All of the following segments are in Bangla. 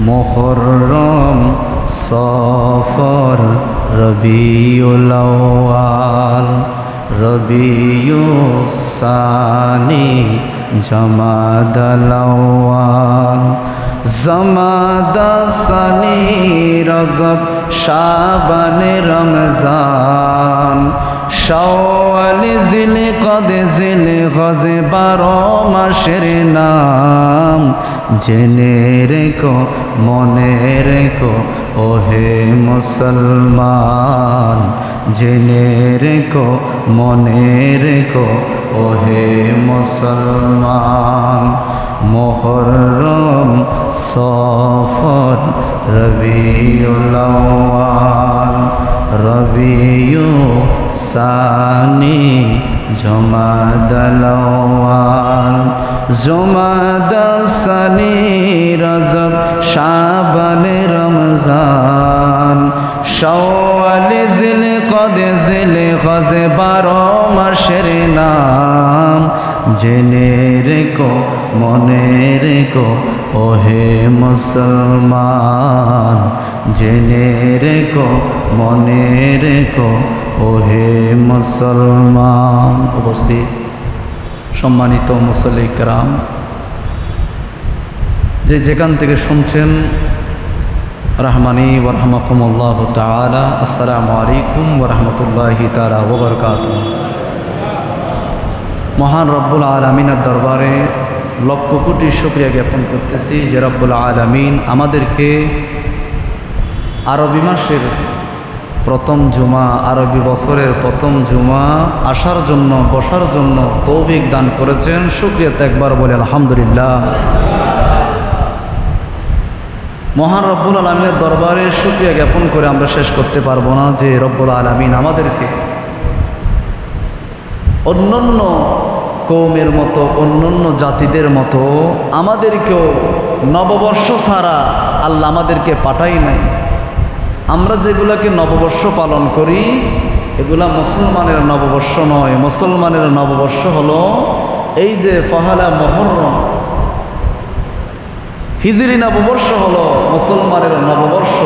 মুহররম সফর রবিউল আউয়াল রবিউস সানি জামাদাল আউয়াল জামাদ সানি রজব শাবান রমজান শাওয়াল জিলকদ জিলহজ 12 মাসের নাম জেনে রেখো মনে রেখো ওহে মুসলমান জেনে রেখো মনে রেখো ওহে মুসলমান মুহররম সফর রবিউল আউয়াল রবিউ সানি জমাদাল আউয়াল জমাদ সানি রজব শাবান রমজান শাওয়াল জিলকদ জিলহজ 12 মাসের নাম জেনে রেখো মনে রেখো ওহে মুসলমান জেনে রেখো মনে রেখো ওহে মুসলমান। উপস্থিত সম্মানিত মুসল্লি কিরাম, যে যেখান থেকে শুনছেন রহমানি ওয়া রাহমাকুমুল্লাহু তাআলা, আসসালামু আলাইকুম ওয়া রাহমাতুল্লাহি তাআলা ওয়া বারাকাতুহু। মহান রব্বুল আলামিনের দরবারে লক্ষ কোটি শুকরিয়া জ্ঞাপন করতেছি যে রব্বুল আলামিন আমাদেরকে আরবি মাসের প্রথম জুমা, আরবি বছরের প্রথম জুমা আসার জন্য বসার জন্য তৌফিক দান করেছেন। শুকরিয়া তো একবার বলে আলহামদুলিল্লাহ। মহান রব্বুল আলামিনের দরবারে শুকরিয়া জ্ঞাপন করে আমরা শেষ করতে পারবো না যে রব্বুল আলামিন আমাদেরকে অন্যান্য কওমের মতো অন্যান্য জাতিদের মতো আমাদেরকেও নববর্ষ ছাড়া আল্লাহ আমাদেরকে পাঠাই নাই। আমরা যেগুলোকে নববর্ষ পালন করি এগুলা মুসলমানের নববর্ষ নয়। মুসলমানের নববর্ষ হলো এই যে পহেলা মুহররম, হিজরি নববর্ষ হলো মুসলমানের নববর্ষ।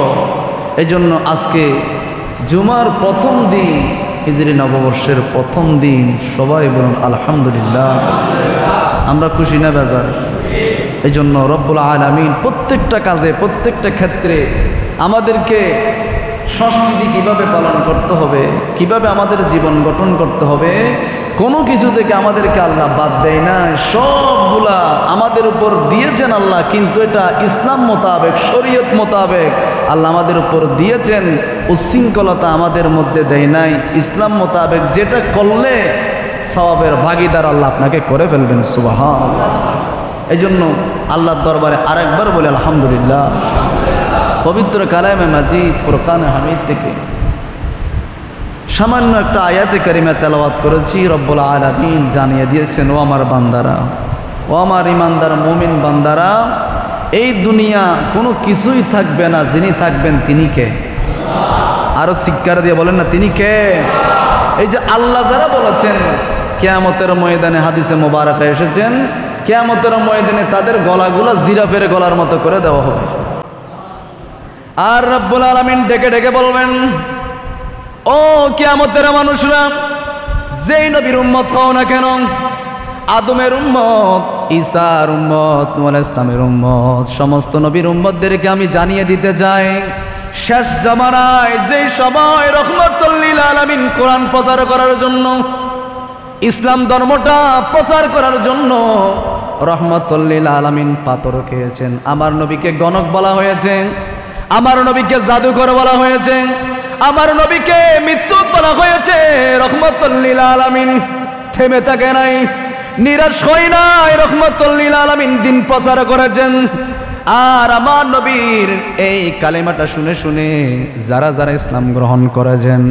এই জন্য আজকে জুমার প্রথম দিন, হিজরি নববর্ষের প্রথম দিন, সবাই বলুন আলহামদুলিল্লাহ। আমরা খুশি না বেজার? এই জন্য রব্বুল আলামিন প্রত্যেকটা কাজে প্রত্যেকটা ক্ষেত্রে আমাদেরকে সংস্কৃতি কিভাবে পালন করতে হবে, কিভাবে আমাদের জীবন গঠন করতে হবে, কোনো কিছু থেকে আমাদেরকে আল্লাহ বাদ দেয় না। সবগুলা আমাদের উপর দিয়েছেন আল্লাহ, কিন্তু এটা ইসলাম মোতাবেক, শরীয়ত মোতাবেক আল্লাহ আমাদের উপর দিয়েছেন। উচ্ছৃঙ্খলতা আমাদের মধ্যে দেয় নাই। ইসলাম মোতাবেক যেটা করলে সওয়াবের ভাগিদার আল্লাহ আপনাকে করে ফেলবেন। সুবহানাল্লাহ। এই জন্য আল্লাহর দরবারে আরেকবার বলে আলহামদুলিল্লাহ। পবিত্র কালামে মাজিদ ফুরকানে হামিদ থেকে সামান্য একটা আয়াতে কারিমা তেলাওয়াত করেছি। রব্বুল আলামিন জানিয়ে দিয়েছেন, ও আমার বান্দারা, ও আমার ইমানদার মুমিন বান্দারা, এই দুনিয়া কোনো কিছুই থাকবে না, যিনি থাকবেন তিনি কে? আরো শিক্ষার দিয়ে বলেন না, তিনি কে? এই যে আল্লাহ যারা বলেছেন কিয়ামতের ময়দানে, হাদিসে মোবারকে এসেছেন, কিয়ামতের ময়দানে তাদের গলাগুলো জিরাফের গলার মতো করে দেওয়া হবে। আর রব্বুল আলামিন ডেকে ডেকে বলবেন, ও কিয়ামতের মানুষরা, যেই নবীর উম্মত হও না কেন, আদমের উম্মত, ঈসার উম্মত, নূহ আলাইহিস সালামের উম্মত, সমস্ত নবীর উম্মতদেরকে আমি জানিয়ে দিতে চাই, শেষ জামানায় যেই সময় রহমাতুল লিল আলামিন কোরআন প্রচার করার জন্য, ইসলাম ধর্মটা প্রচার করার জন্য রহমাতুল লিল আলামিন পাথর খেয়েছেন। আমার নবীকে গণক বলা হয়েছে, আমার নবীকে জাদুকর বলা হয়েছে, আমার নবীকে মৃত্যু বলা হয়েছে। রহমাতুল লিল আলামিন থেমে থাকে নাই, নিরাশ হয় নাই। রহমাতুল লিল আলামিন দিন প্রচার করেছেন। আর আমার নবীর এই কালেমাটা শুনে শুনে যারা যারা ইসলাম গ্রহণ করেছেন,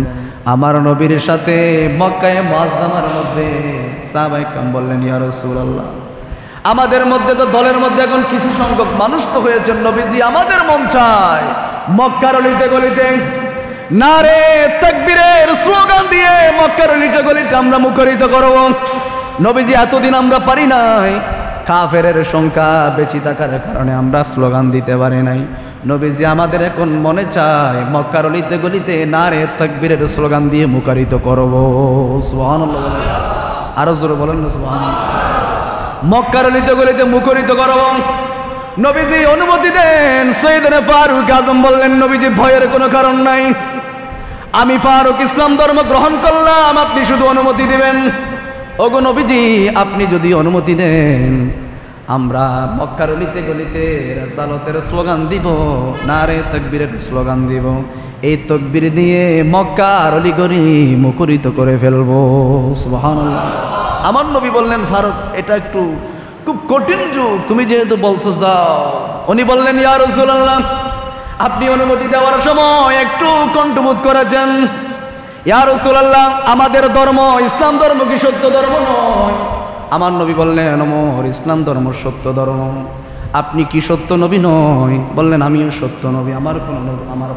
আমার নবীর সাথে মক্কায়ে মুআজ্জামার মধ্যে সাহাবায়ে কেরাম বললেন, ইয়া রাসূলুল্লাহ, আমাদের মধ্যে তো দলের মধ্যে এখন কিছু সংখ্যক মানুষ তো হয়েছেন নবীজি, আমাদের মন চায় মক্কার অলিতে গলিতে নারে তাকবীরের স্লোগান দিয়ে মক্কার অলিতে গলিতে আমরা মুখরিত করব। নবীজি, এতদিন আমরা পারি নাই, কাফেরের সংখ্যা বেশি থাকার কারণে আমরা স্লোগান দিতে পারি নাই। নবীজি আমাদের এখন মনে চায় মক্কার অলিতে গলিতে নারে তাকবীরের স্লোগান দিয়ে মুখরিত করব। সুবহানাল্লাহ, আরো জোরে বলেন না সুবহানাল্লাহ। মক্কার অলিতে গলিতে মুখরিত করব। নবীজি অনুমতি দেন। সৈয়দনা ফারুক আজম বললেন, নবীজি ভয়ের কোনো কারণ নাই, আমি ফারুক ইসলাম ধর্ম গ্রহণ করলাম, আপনি শুধু অনুমতি দিবেন। ওগো নবীজি, আপনি যদি অনুমতি দেন আমরা মক্কার অলিতে গলিতে রিসালাতের স্লোগান দিব, নারে তাকবীরের স্লোগান দিব। এই তাকবীর দিয়ে মক্কার অলিগলি মুখরিত করে ফেলবো। সুবহানাল্লাহ। আমার নবী বললেন, ফারুক এটা একটু খুব কঠিন যুগ, তুমি যেহেতু বলছো যাও। উনি বললেন, ইয়া রাসূলুল্লাহ, আপনি অনুমতি দেওয়ার সময় একটু কণ্ঠবোধ করেছেন। ইয়া রাসূলুল্লাহ, আমাদের ধর্ম ইসলাম ধর্ম কি সত্য ধর্ম নয়? আমার নবী বললেন, ওমর, ইসলাম ধর্ম সত্য ধর্ম। আপনি কি সত্য নবী নয়? বললেন, আমিও সত্য নবী, আমার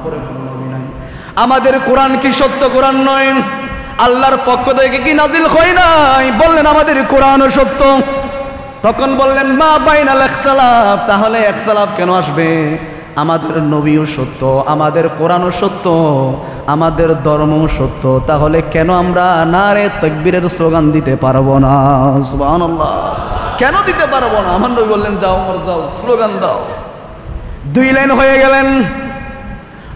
পরে কোনো নবী নাই। আমাদের কোরআন কি সত্য কোরআন নয়? আল্লাহর পক্ষ থেকে কি নাজিল হয় নাই? বললেন, আমাদের কোরআনও সত্য। তখন বললেন, মা বাইনাল ইখতিলাফ, তাহলে ইখতিলাফ কেন আসবে? আমাদের নবীও সত্য, আমাদের কোরআনও সত্য, আমাদের ধর্মও সত্য, তাহলে কেন আমরা নারে তাকবীরের স্লোগান দিতে পারবো না? সুবহানাল্লাহ। কেন দিতে পারবো না? আমার নবী বললেন, যাও ওমর, যাও স্লোগান দাও। 2 লাইন হয়ে গেলেন।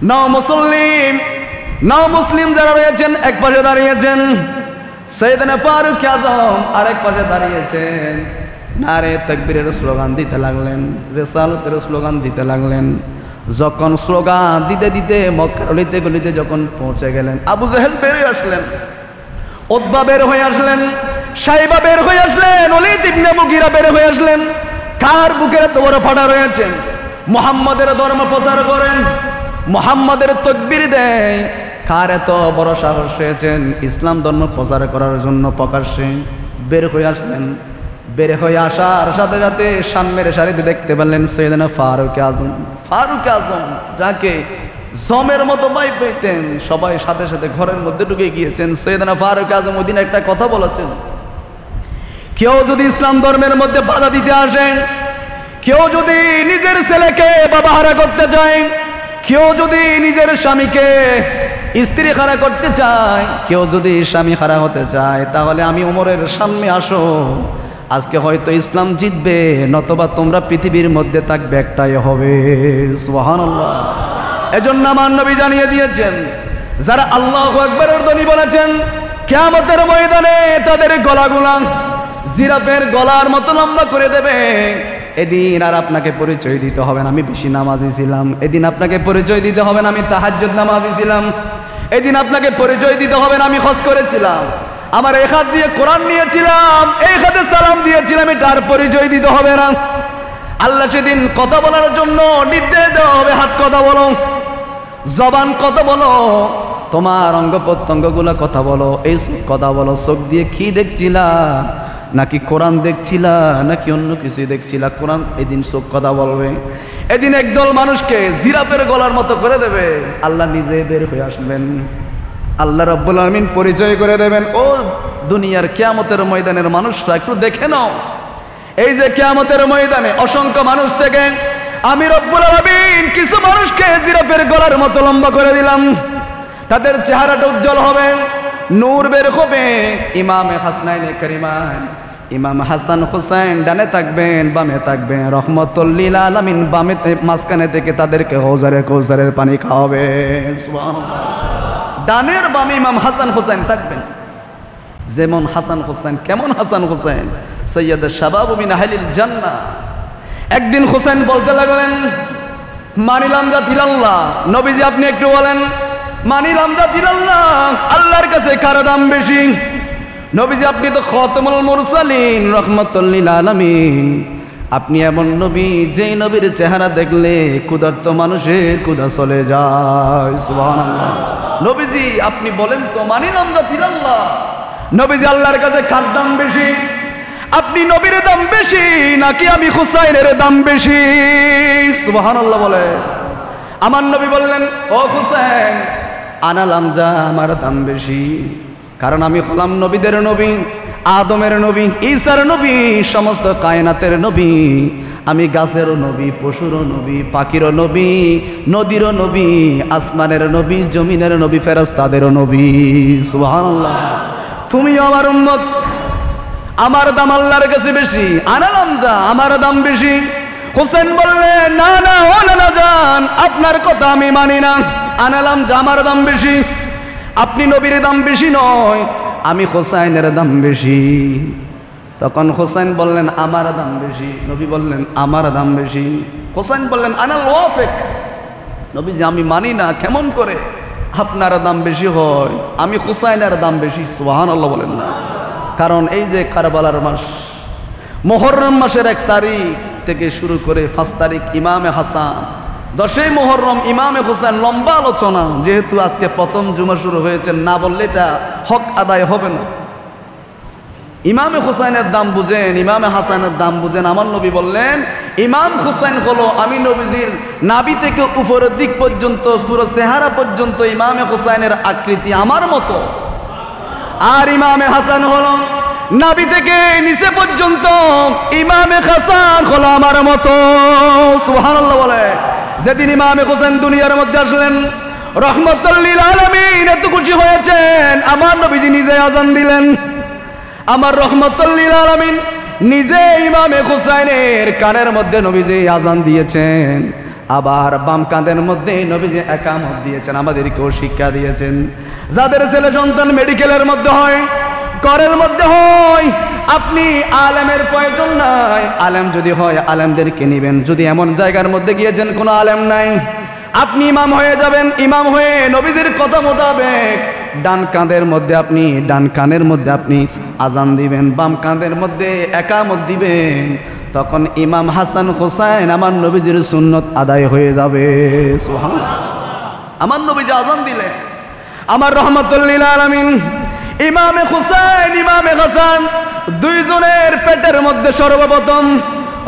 নাও মুসলিম যারা রয়েছেন এক পাশে দাঁড়িয়েছেন, সাইয়েদনা ফারুক আজম আরেক পাশে দাঁড়িয়েছেন। নারে তাকবীরের স্লোগান দিতে লাগলেন, রিসালাতের স্লোগান দিতে লাগলেন। যখন স্লোগান দিতে দিতে মক্কার অলিতে গলিতে যখন পৌঁছে গেলেন, আবু জাহেল বের হয়ে আসলেন, উতবা বের হয়ে আসলেন, সাইবা বের হয়ে আসলেন, ওলীদ ইবনে মুগীরা বের হয়ে আসলেন। কার বুকের এত বড় ফাটা রয়েছে? মুহাম্মাদের ধর্ম প্রচার করেন, মুহাম্মাদের তাকবীর দেয়। কার এত বড় সাহস হয়েছেন ইসলাম ধর্ম প্রচার করার জন্য প্রকাশ্যে বের হয়ে আসলেন। বের হয়ে আসার সাথে সাথে সামনের সারিতে দেখতে পেলেন সৈয়দনা ফারুক আজম। ফারুক আজম যাকে জমের মতো ভাই পেতেন, সবাই সাথে সাথে ঘরের মধ্যে ঢুকে গিয়েছেন। সৈয়দনা ফারুক আজম ওদিন একটা কথা বলেছেন, কেউ যদি ইসলাম ধর্মের মধ্যে বাধা দিতে আসে, কেউ যদি নিজের ছেলেকে বাবা হারা করতে চায়, কেউ যদি নিজের স্বামীকে স্ত্রী হারা করতে চায়, কেউ যদি স্বামী হারা হতে চায়, তাহলে আমি ওমরের সামনে আসো, আজকে হয়তো ইসলাম জিতবে, নতবা তোমরা পৃথিবীর মধ্যে থাকবে একটাই হবে। সুবহানাল্লাহ। এজন্য আমার নবী জানিয়ে দিয়েছেন, যারা আল্লাহু আকবারের ধ্বনি বলেছেন, কিয়ামতের ময়দানে তাদের গলাগুলা জিরাফের গলার মতো লম্বা করে দেবে। এদিন আর আপনাকে পরিচয় দিতে হবে না আমি বেশি নামাজি ছিলাম, এদিন আপনাকে পরিচয় দিতে হবে না আমি তাহাজ্জুদ নামাজি ছিলাম, এদিন আপনাকে পরিচয় দিতে হবে না আমি হজ করেছিলাম, আমার এক হাত দিয়ে কোরআন নিয়েছিলাম, এক হাতে সালাম দিয়েছিলাম, এটার পরিচয় দিতে হবে না। আল্লাহ সেদিন কথা বলার জন্য নির্দেশ দেওয়া হবে, হাত কথা বলো, জবান কথা বলো, তোমার অঙ্গ প্রত্যঙ্গগুলো কথা বলো, এই কথা বলো। চোখ দিয়ে কি দেখছিলা? নাকি কোরআন দেখছিলা, নাকি অন্য কিছুই দেখছিলা? কোরআন। এদিন চোখ কথা বলবে। এদিন একদল মানুষকে জিরাফের গলার মতো করে দেবে, আল্লাহ নিজে বের হয়ে আসবেন, আল্লাহ রাব্বুল আলামিন পরিচয় করে দেবেন। ও দুনিয়ার কিয়ামতের ময়দানের মানুষরা একটু দেখে নাও, এই যে কিয়ামতের ময়দানে অসংখ্য মানুষ থেকে আমি রব্বুল আলামিন কিছু মানুষকে জিরাফের গলার মতো লম্বা করে দিলাম, তাদের চেহারাটা উজ্জ্বল হবে, নূর বের হবে। ইমামে হাসনাইনে কারিমান, ইমাম হাসান হুসাইন ডানে থাকবেন, বামে থাকবেন, রহমতুল লিল আলামিন বামে মাঝখানে থেকে তাদেরকে কৌসারের পানি খাওয়াবে। সুবহানাল্লাহ। ডানের বামে ইমাম হাসান হুসাইন থাকবেন। যেমন হাসান হুসাইন, কেমন হাসান হুসাইন? সৈয়দ শাবাবু মিন আহলিল জান্নাহ। একদিন হুসাইন বলতে লাগলেন, মানিলাম জাতিলাল্লাহ। নবীজি আপনি একটু বলেন, মানিলাম জাতিলাল্লাহ, আল্লাহর কাছে কার দাম বেশি? নবীজি আপনি তো খাতামুল মুরসালিন, রহমাতুল লিল আলামিন, আপনি এমন নবী যেই নবীর চেহারা দেখলে ক্ষুধার্ত মানুষের ক্ষুধা চলে যায়। সুবহানাল্লাহ। নবীজি আপনি বলেন তো, মানিলাম জাতিলাল্লাহ, নবীজি আল্লাহর কাছে কার দাম বেশি? আপনি নবীর দাম বেশি নাকি আমি হুসাইনের দাম বেশি? সুবহানাল্লাহ বলে। আমার নবী বললেন, ও হুসাইন, আনাল আমজা, আমার দাম বেশি, কারণ আমি হলাম নবীদের নবী, আদমের নবী, ঈসার নবী, সমস্ত কায়নাতের নবী। আমি গাছেরও নবী, পশুরও নবী, পাখিরও নবী, নদীরও নবী, আসমানের নবী, জমিনের নবী, ফেরেশতাদেরও নবী। সুবহানাল্লাহ। তুমি আমার উম্মত, আমার দাম আল্লাহর কাছে বেশি। আনালাম যা, আমার দাম বেশি। হোসেন বললেন, না না ও নানা যান, আপনার কথা আমি মানি না। আনালাম যা, আমার দাম বেশি। আপনি নবীর দাম বেশি নয়, আমি হোসাইনের দাম বেশি। তখন হোসেন বললেন, আমার দাম বেশি। নবী বললেন, আমার দাম বেশি। হোসেন বললেন, আনাল ওয়াফেক। নবী যে আমি মানি না, কেমন করে আপনার দাম বেশি হয়? আমি হোসাইনের দাম বেশি। সুবহানাল্লাহ বলেন না। কারণ এই যে কারবালার মাস, মুহররম মাসের 1 তারিখ থেকে শুরু করে 5 তারিখ ইমামে হাসান, 10ই মুহররম ইমামে হোসেন, লম্বা আলোচনা। যেহেতু আজকে প্রথম জুমা শুরু হয়েছে, না বললে এটা হক আদায় হবে না। ইমামে হোসেনের দাম বুঝেন, ইমামে হাসানের দাম বুঝেন। আমার নবী বললেন, ইমাম হোসেন হলো আমি নবীজির নাভি থেকে উপরের দিক পর্যন্ত, পুরো চেহারা পর্যন্ত ইমামে হোসেনের আকৃতি আমার মতো। আর ইমামে হাসান হলো নাভি থেকে নিচে পর্যন্ত, ইমামে হাসান হলো আমার মতো। সুবহানাল্লাহ বলে। যেদিন ইমামে হোসেন দুনিয়ার মধ্যে আসলেন, রহমতুল লিল আলামিন এত খুশি হয়েছেন, আমার নবীজি নিজে আজান দিলেন। আমার রহমতুল লিল আলামিন নিজে ইমামে হোসেনের কানের মধ্যে নবীজি আজান দিয়েছেন। আবার বাম কাঁধের মধ্যে নবীজি একামত দিয়েছেন, আমাদেরকেও শিক্ষা দিয়েছেন। যাদের ছেলে সন্তান মেডিকেলের মধ্যে হয়, ঘরের মধ্যে হয়, আপনি আলেমের প্রয়োজন নাই। আলেম যদি হয়, আলেমদেরকে নেবেন। যদি এমন জায়গার মধ্যে গিয়েছেন কোনো আলেম নাই, আপনি ইমাম হয়ে যাবেন। ইমাম হয়ে নবীজির কথা মোতাবেক ডান কাঁধের মধ্যে আপনি, ডান কানের মধ্যে আপনি আজান দিবেন, বাম কাঁধের মধ্যে একামত দিবেন। তখন ইমাম হাসান হোসেন আমার নবীজির সুন্নত আদায় হয়ে যাবে। সুবহানাল্লাহ। আমার নবীজি আজান দিলেন, আমার রহমতুল লিল আলামিন ইমামে হোসেন, ইমামে হাসান দুইজনের পেটের মধ্যে সর্বপ্রথম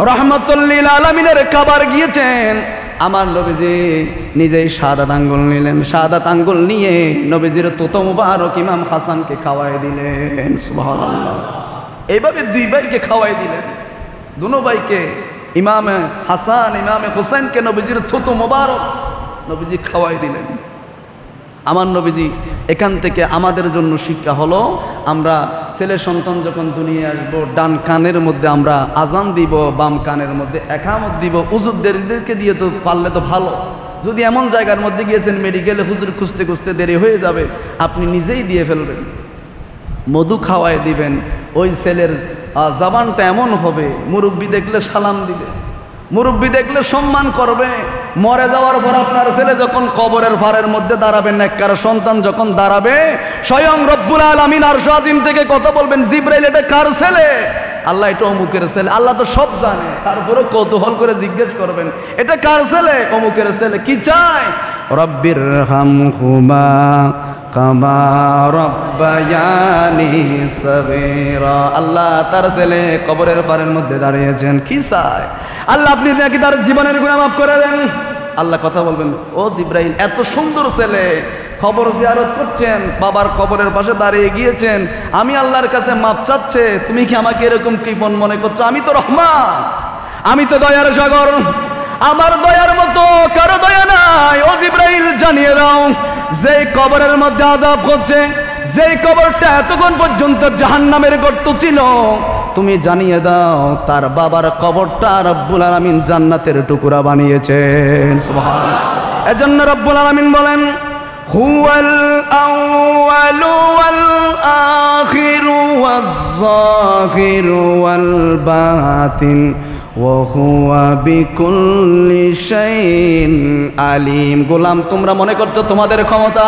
রহমতুল লিল আলামিনের খাবার গিয়েছেন। আমার নবীজি নিজেই শাহাদাত আঙ্গুল নিলেন। শাহাদাত আঙ্গুল নিয়ে নবীজির তোতা মুবারক ইমাম হাসানকে খাওয়াই দিলেন। সুবহানাল্লাহ। এইভাবে 2 ভাইকে খাওয়াই দিলেন, দুনো ভাইকে, ইমামে হাসান ইমামে হোসেনকে নবীজির তোতা মুবারক নবীজি খাওয়াই দিলেন। আমার নবীজি এখান থেকে আমাদের জন্য শিক্ষা হলো, আমরা ছেলে সন্তান যখন দুনিয়া আসবো, ডান কানের মধ্যে আমরা আজান দিব, বাম কানের মধ্যে একামত দিব। হুজুরদেরকে দিয়ে তো পারলে তো ভালো। যদি এমন জায়গার মধ্যে গিয়েছেন মেডিকেলে, হুজুর খুঁজতে খুঁজতে দেরি হয়ে যাবে, আপনি নিজেই দিয়ে ফেলবেন, মধু খাওয়াই দিবেন। ওই ছেলের জবানটা এমন হবে, মুরব্বি দেখলে সালাম দিবে, মুরব্বি দেখলে সম্মান করবে। মরে যাওয়ার পর আপনার ছেলে যখন কবরের ফারের মধ্যে দাঁড়াবেন, নেককার সন্তান যখন দাঁড়াবে, স্বয়ং রব্বুল আলামিন আরশ আজিম থেকে কথা বলবেন, জিবরাইল এটা কার ছেলে? আল্লাহ এটা অমুকের ছেলে। আল্লাহ তো সব জানে, তারপরে কৌতূহল করে জিজ্ঞেস করবেন, এটা কার ছেলে? অমুকের ছেলে। কি চাই? রব্বির হামহুমা কামা রব্বায়ানি সগীরা। আল্লাহ তার ছেলে কবরের ফারের মধ্যে দাঁড়িয়েছেন, কি চায়? আল্লাহ আপনি নাকি তার জীবনের গুনাহ মাফ করে দেন। আল্লাহ কথা বলবেন, ও জিবরাইল, এত সুন্দর ছেলে, কবর জিয়ারত করছেন, বাবার কবরের পাশে দাঁড়িয়ে গিয়েছেন, আমি আল্লাহর কাছে মাপ চাচ্ছে, তুমি কি আমাকে এরকম কৃপণ মনে করছো? আমি তো রহমান, আমি তো দয়ার সাগর, আমার দয়ার মতো কারো দয়া নাই। ও জিবরাইল জানিয়ে দাও, যে কবরের মধ্যে আযাব হচ্ছে, যে কবরটা এতক্ষণ পর্যন্ত জাহান্নামের গর্ত ছিল, তুমি জানিয়ে দাও তার বাবার কবরটা রব্বুল আলামিন জান্নাতের টুকরা বানিয়েছেন। সুবহানাল্লাহ। এজন্য রব্বুল আলামিন বলেন, হুয়াল আউয়ালু ওয়াল আখিরু ওয়াজ যাহিরু ওয়াল বাতিন ওয়া হুয়া বিকুল্লি শাইইন আলিম। গোলাম, তোমরা মনে করছো তোমাদের ক্ষমতা,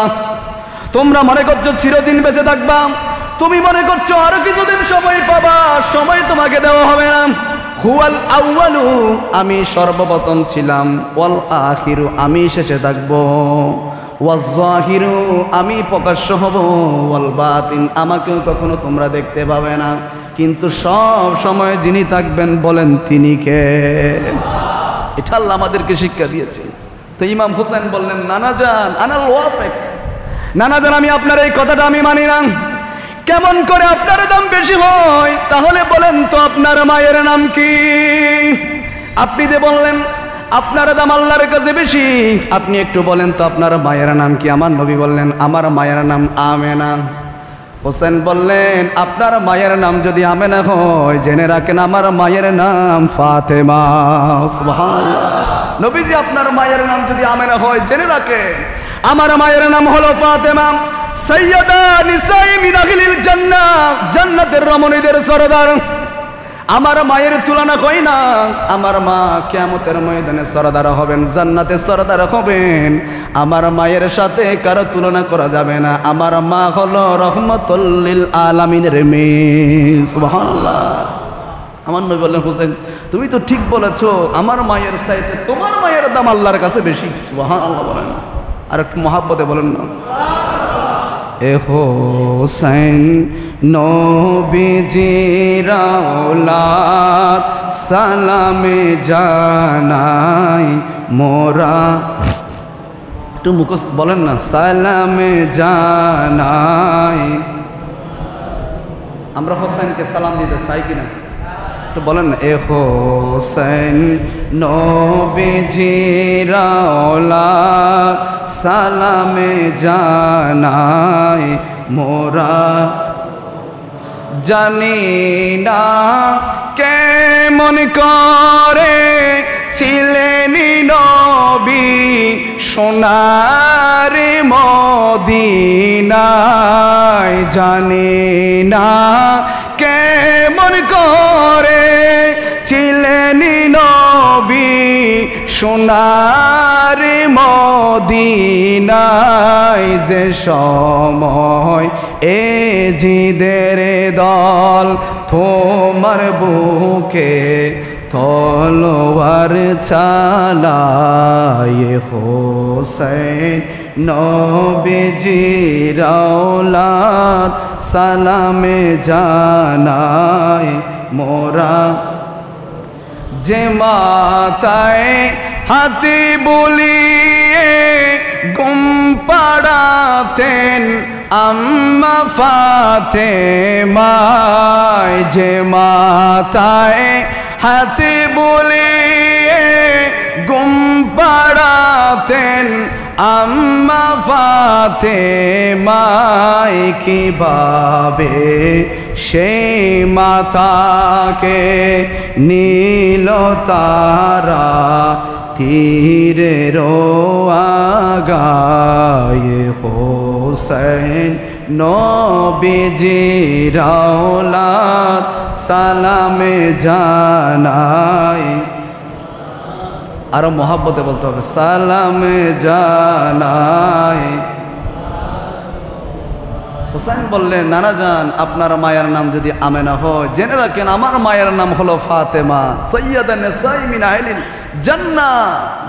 তোমরা মনে করছো চিরদিন বেঁচে থাকবা, তুমি মনে করছো আরো কিছুদিন সময় পাবা, সময় তোমাকে দেওয়া হবে না। হুয়াল আউয়ালু, আমি সর্বপ্রথম ছিলাম, ওয়াল আখিরু, আমি শেষে থাকবো, ওয়াজ যাহিরু, আমি প্রকাশ্য হব, ওয়াল বাতিন, আমাকেও কখনো তোমরা দেখতে পাবে না, কিন্তু সব সময় যিনি থাকবেন বলেন তিনি কে? এটা আল্লাহ আমাদেরকে শিক্ষা দিয়েছে। তো ইমাম হোসেন বললেন, নানা জান আনাল ওয়াফেক, নানা জান আমি আপনার এই কথাটা আমি মানি না। কেমন করে আপনার দাম বেশি হয়? তাহলে বলেন তো আপনার মায়ের নাম কি? আপনি যে বললেন আপনার দাম আল্লাহর কাছে বেশি, আপনি একটু বলেন তো আপনার মায়ের নাম কি? আমার নবী বললেন আমার মায়ের নাম আমেনা। হোসেন বললেন আপনার মায়ের নাম যদি আমেনা হয়, জেনে রাখেন আমার মায়ের নাম ফাতেমা। সুবহানাল্লাহ। নবীজি আপনার মায়ের নাম যদি আমেনা হয়, জেনে রাখেন আমার মায়ের নাম হলো ফাতেমা। সাইয়্যিদা নিসাই মিন আহলিল জান্নাহ, জান্নাতের রমণীদের সরদার। আমার মায়ের তুলনা হয় না। আমার মা কিয়ামতের ময়দানে সরদার হবেন, জান্নাতে সরদার হবেন। আমার মায়ের সাথে কারো তুলনা করা যাবে না। আমার মা হলো রহমাতুল লিল আলামিনের মেয়ে। সুবহানাল্লাহ। আমার নবী বললেন হোসেন তুমি তো ঠিক বলেছো, আমার মায়ের চাইতে তোমার মায়ের দাম আল্লাহর কাছে বেশি। সুবহানাল্লাহ বলেন, আর একটু মহাব্বতে বলেন না। এ হোসেন নবীজির আওলাদ, সালামে জানাই মোরা। একটু মুখস্থ বলেন না, সালামে জানাই। আমরা হোসেনকে সালাম দিতে চাই কিনা একটু বলেন না। এ হোসেন নবীজির আওলাদ, সালামে জানাই মোরা। জানি না কেমন করে ছিলেন নবী সোনার মদিনায়। জানি না কেমন করে ছিলেন নবী সোনার মদিনায়। যে সময় এ জিদের দল তোমার বুকে তলোয়ার চালায়। হোসেন নবীজির আওলাদ, সালামে জানাই মোরা। যে মাথায় হাতি বুলিয়ে ঘুম পাড়াতেন আম্মা ফাতেমায়। যে মাথায় হাতি বুলিয়ে ঘুম পাড়াতেন আম্মা ফাতেমায়। কিভাবে সেই মাতাকে নীল তারা তীরের আগায়। হোসেন নবীজির আওলাদ, সালামে জানাই। আরো মহাব্বতে বলতে হবে, সালামে জানাই। হোসেন বললেন নানা জান আপনার মায়ের নাম যদি আমেনা হয়, জেনে রাখেন আমার মায়ের নাম হলো ফাতেমা। সাইয়্যিদা নিসাই মিন আহলিল জান্নাহ,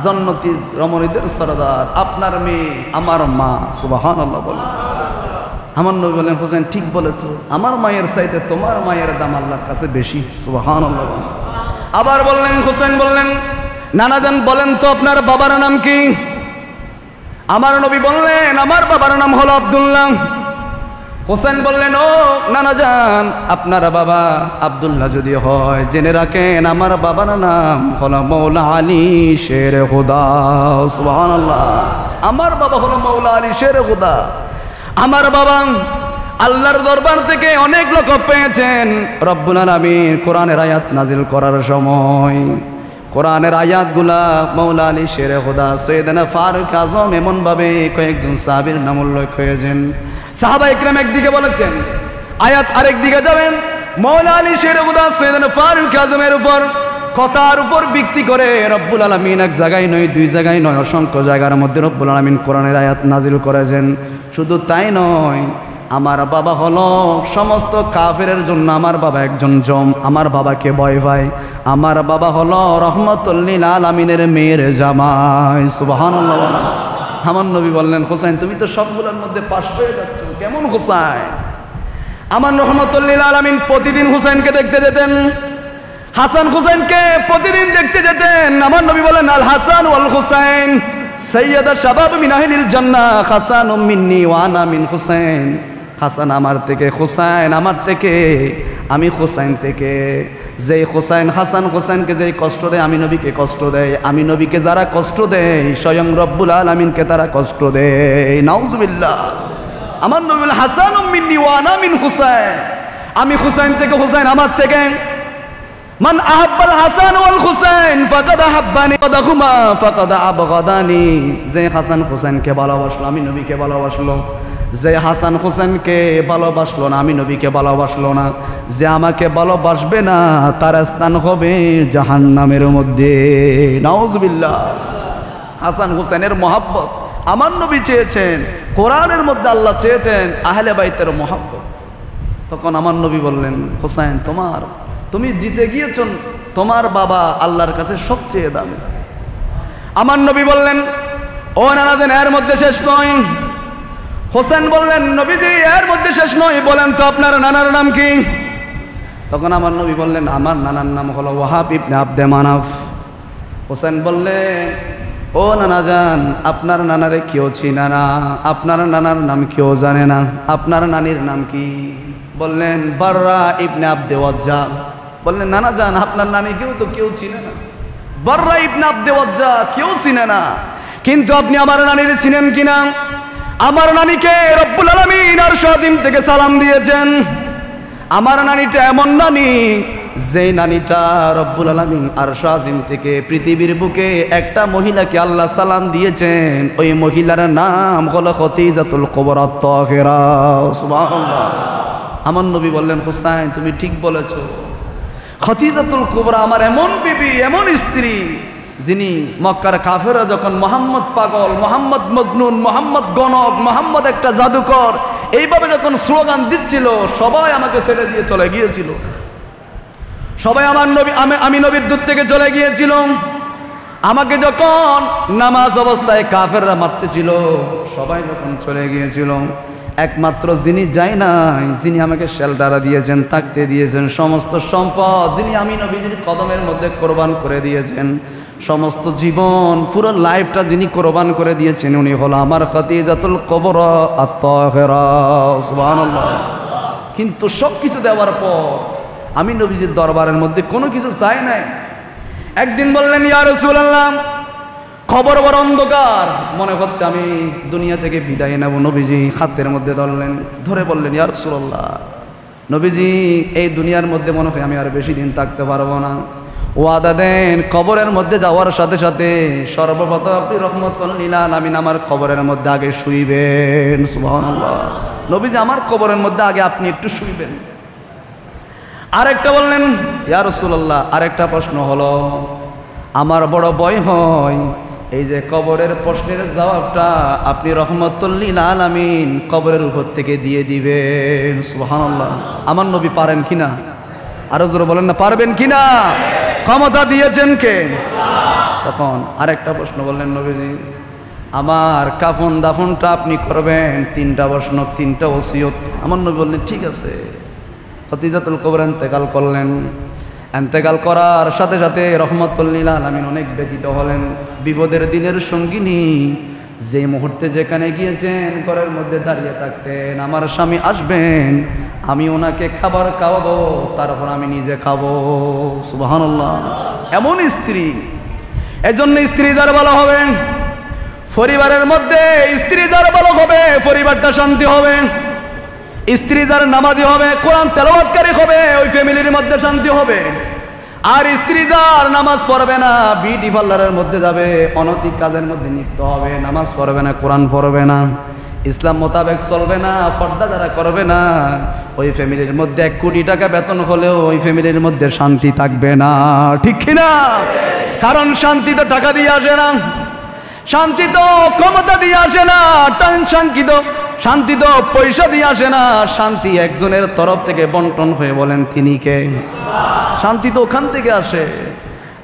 জান্নাতের রমণীদের সরদার। আপনার মেয়ে আমার মা। সুবহানাল্লাহ বলেন। আমার নবী বলেন হোসেন ঠিক বলেছো, আমার মায়ের চাইতে তোমার মায়ের দাম আল্লাহর কাছে বেশি। সুবহানাল্লাহ বলেন। আবার বললেন হোসেন বললেন নানা জান বলেন তো আপনার বাবার নাম কি? আমার নবী বললেন আমার বাবার নাম হলো আব্দুল্লাহ। হোসেন বললেন ও নানা জান আপনার বাবা আব্দুল্লাহ যদি হয়, জেনে রাখেন আমার বাবার নাম হলো মৌলা আলী শেরে খুদা। সুবহানাল্লাহ। আমার বাবা হলো মৌলা আলী শেরে খুদা। আমার বাবা আল্লাহর দরবার থেকে অনেক লোক পেয়েছেন। রব্বুল আলামিন কোরআনের আয়াত নাজিল করার সময় কোরআনের আয়াতগুলা মৌলা আলী শেরে খুদা সৈয়দনা ফারুক আজম এমনভাবে কয়েকজন সাহাবীর নাম উল্লেখ হয়েছেন। সাহাবা ইকরাম একদিকে বলেছেন, আয়াত আরেক দিকে যাবেন। মৌলা আলী শেরে খুদা সৈয়দনা ফারুক আজমের উপর কথার উপর ভিত্তি করে রব্বুল আলামিন এক জায়গায় নয়, দুই জায়গায় নয়, অসংখ্য জায়গার মধ্যে রব্বুল আলামিন কোরআনের আয়াত নাজিল করেছেন। শুধু তাই নয়, আমার বাবা হলো সমস্ত কাফেরের জন্য আমার বাবা একজন জম। আমার বাবাকে ভয় পায়। আমার বাবা হলো রহমাতুল লিল আলামিনের মেয়ের জামাই। সুবহানাল্লাহ। আমার নবী বললেন হোসেন তুমি তো সবগুলোর মধ্যে পাশ হয়ে যাচ্ছ, কেমন হোসেন? আমার রহমাতুল লিল আলামিন প্রতিদিন হোসেনকে দেখতে যেতেন, হাসান হোসেনকে প্রতিদিন দেখতে যেতেন। আমার নবী বলেন আল হাসান ওয়াল হুসাইন সাইয়্যিদা শাবাব মিন আহলিল জান্নাহ, হাসানুম মিন্নি ওয়া আনা মিন হুসাইন। হাসান আমার থেকে, হোসাইন আমার থেকে, আমি হোসাইন থেকে। যেই হোসাইন হাসান হোসাইনকে যেই কষ্ট দেয়, আমি নবীকে কষ্ট দেয়। আমি নবীকে যারা কষ্ট দেয়, স্বয়ং রব্বুল আলামিনকে তারা কষ্ট দেয়। নাউজুবিল্লাহ। আমার নবী হাসান মিন্নি ওয়া আনা মিন হুসাইন, আমি হুসাইন থেকে, হুসাইন আমার থেকে। মান আহাব্বাল হাসান ওয়াল হুসাইন ফাকাদ আহাব্বানি ওয়াদাহুমা ফাকাদ আবগাদানি। যে হাসান হুসাইনকে ভালোবাসলো, আমি নবীকে ভালোবাসলো। যে হাসান হুসাইনকে ভালোবাসলো না, আমি নবীকে ভালোবাসলো না, যে আমাকে ভালোবাসবে না, তার স্থান হবে জাহান্নামের মধ্যে। নাউজুবিল্লাহ। হাসান হুসাইনের মহব্বত আমার নবী চেয়েছেন, কোরআনের মধ্যে আল্লাহ চেয়েছেন আহলে বাইতের মহব্বত। তখন আমার নবী বললেন, হুসাইন তুমি জিতে গিয়েছ, তোমার বাবা আল্লাহর কাছে সবচেয়ে দামি। আমার নবী বললেন, ও নানাদেন, এর মধ্যে শেষ নয়। হোসেন বললেন, নবীজি এর মধ্যে শেষ নয়, বলেন তো আপনার নানার নাম কি? তখন আমার নবী বললেন, আমার নানার নাম হলো ওয়াহাব ইবনে আব্দে মানাফ। হোসেন বললেন, ও নানা যান, আপনার নানারে কেউ চিনে না, আপনার নানার নাম কেউ জানে না, আপনার নানির নাম কি? বললেন, বাররা ইবনে আব্দে ওয়াজ্জা। বললেন, নানা যান, আপনার নানিকেও তো কেউ চিনে না, বাররা ইবনে আব্দে ওয়াজ্জা কেউ চিনে না, কিন্তু আপনি আমার নানির চিনেন কিনা? আমার নানিকে রব্বুল আলামিন আরশ আজিম থেকে সালাম দিয়েছেন। আমার নানিটা এমন নানি, যেই নানিটা রব্বুল আলামিন আরশ আজিম থেকে পৃথিবীর বুকে একটা মহিলাকে আল্লাহ সালাম দিয়েছেন। ওই মহিলার নাম হলো খদিজাতুল কুবরা আত-তাহিরা। সুবহানাল্লাহ। আমার নবী বললেন, হুসাইন তুমি ঠিক বলেছো, খদিজাতুল কুবরা আমার এমন বিবি, এমন স্ত্রী, যিনি মক্কার কাফেররা যখন মোহাম্মদ পাগল, মোহাম্মদ মজনুন, মোহাম্মদ গণক, মোহাম্মদ একটা জাদুকর, এইভাবে যখন স্লোগান দিচ্ছিল, সবাই আমাকে ছেড়ে দিয়ে চলে গিয়েছিল। সবাই আমার নবী, আমি নবীর দূর থেকে চলে গিয়েছিল। আমাকে যখন নামাজ অবস্থায় কাফেররা মারতেছিল, সবাই যখন চলে গিয়েছিল, একমাত্র যিনি যায় নাই, যিনি আমাকে শেল্টার দিয়েছেন, থাকতে দিয়েছেন, সমস্ত সম্পদ যিনি আমি নবীজির কদমের মধ্যে কোরবান করে দিয়েছেন, সমস্ত জীবন পুরো লাইফটা যিনি কোরবান করে দিয়েছেন, উনি হলো আমার খদিজাতুল কুবরা আত-তাহিরা। সুবহানাল্লাহ। কিন্তু সব কিছু দেওয়ার পর আমি নবীজির দরবারের মধ্যে কোনো কিছু চাই নাই। একদিন বললেন, ইয়া রাসূলুল্লাহ, খবর বড় অন্ধকার, মনে হচ্ছে আমি দুনিয়া থেকে বিদায় নেব। নবীজি হাতের মধ্যে ধরলেন, ধরে বললেন, ইয়া রাসূলুল্লাহ, নবীজি এই দুনিয়ার মধ্যে মনে হয় আমি আর বেশি দিন থাকতে পারবো না। ওয়াদা দেন, কবরের মধ্যে যাওয়ার সাথে সাথে সর্বপ্রথম আপনি রহমতুল লিল আলামিন আমার কবরের মধ্যে আগে শুইবেন। সুবহানাল্লাহ। নবীজি আমার কবরের মধ্যে আগে আপনি একটু শুইবেন। আরেকটা বললেন, ইয়া রাসূলুল্লাহ, আরেকটা প্রশ্ন হলো, আমার বড় ভয় হয় এই যে কবরের প্রশ্নের জবাবটা আপনি রহমতুল লিল আলামিন কবরের উপর থেকে দিয়ে দিবেন। সুবহানাল্লাহ। আমার নবী পারেন কিনা? আরো জোরে বলেন না, পারবেন কিনা? ক্ষমতা দিয়েছেন কে? তখন আরেকটা প্রশ্ন বললেন নবীজি, আমার কাফন দাফনটা আপনি করবেন। তিনটা প্রশ্ন, তিনটা ওসিয়ত। আমার নবী বললেন, ঠিক আছে। খদিজাতুল কুবরা ইন্তেকাল করলেন। ইন্তেকাল করার সাথে সাথে রহমতুল লিল আলামিন অনেক ব্যথিত হলেন। বিপদের দিনের সঙ্গিনী, যে মুহূর্তে যেখানে গিয়েছেন ঘরের মধ্যে দাঁড়িয়ে থাকতেন, আমার স্বামী আসবেন, আমি ওনাকে খাবার খাওয়াবো, তারপর আমি নিজে খাবো। সুবহানাল্লাহ। এমন স্ত্রী। এজন্য স্ত্রী যার ভালো হবে, পরিবারের মধ্যে স্ত্রী যার ভালো হবে, পরিবারটা শান্তি হবে। স্ত্রী যার নামাজি হবে, কোরআন তেলাওয়াতকারী হবে, ওই ফ্যামিলির মধ্যে শান্তি হবে। আর স্ত্রী যার নামাজ পড়বে না, বিউটি পার্লারের মধ্যে যাবে, অনৈতিক কাজের মধ্যে লিপ্ত হবে, নামাজ পড়বে না, কোরআন পড়বে না, ইসলাম মোতাবেক চলবে না, পর্দা যারা করবে না, ওই ফ্যামিলির মধ্যে 1 কোটি টাকা বেতন হলেও ওই ফ্যামিলির মধ্যে শান্তি থাকবে না। ঠিক কিনা? কারণ শান্তি তো টাকা দিয়ে আসে না, শান্তি তো ক্ষমতা দিয়ে আসে না, শান্তি তো পয়সা দিয়ে আসে না। শান্তি একজনের তরফ থেকে বন্টন হয়ে, বলেন তিনি কে? শান্তি তো ওখান থেকে আসে।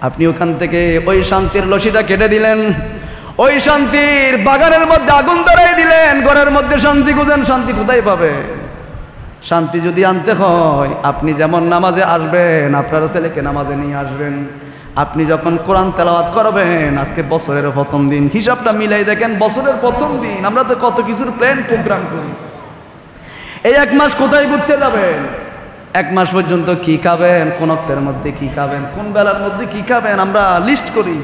আপনি ওখান থেকে ওই শান্তির লসিটা কেটে দিলেন, ওই শান্তির বাগানের মধ্যে আগুন ধরাই দিলেন, ঘরের মধ্যে শান্তি খুঁজেন, শান্তি কোথায় পাবে? শান্তি যদি আনতে হয়, আপনি যেমন নামাজে আসবেন, আপনার ছেলেকে নামাজে নিয়ে আসবেন। আপনি যখন কোরআন তেলাওয়াত করবেন, আজকে বছরের প্রথম দিন, হিসাবটা মিলাই দেখেন, বছরের প্রথম দিন আমরা তো কত কিছুর প্ল্যান প্রোগ্রাম করি। এই 1 মাস কোথায় ঘুরতে যাবেন? 1 মাস পর্যন্ত কি খাবেন, কোন অক্তের মধ্যে কি খাবেন, কোন বেলার মধ্যে কি খাবেন আমরা লিস্ট করি।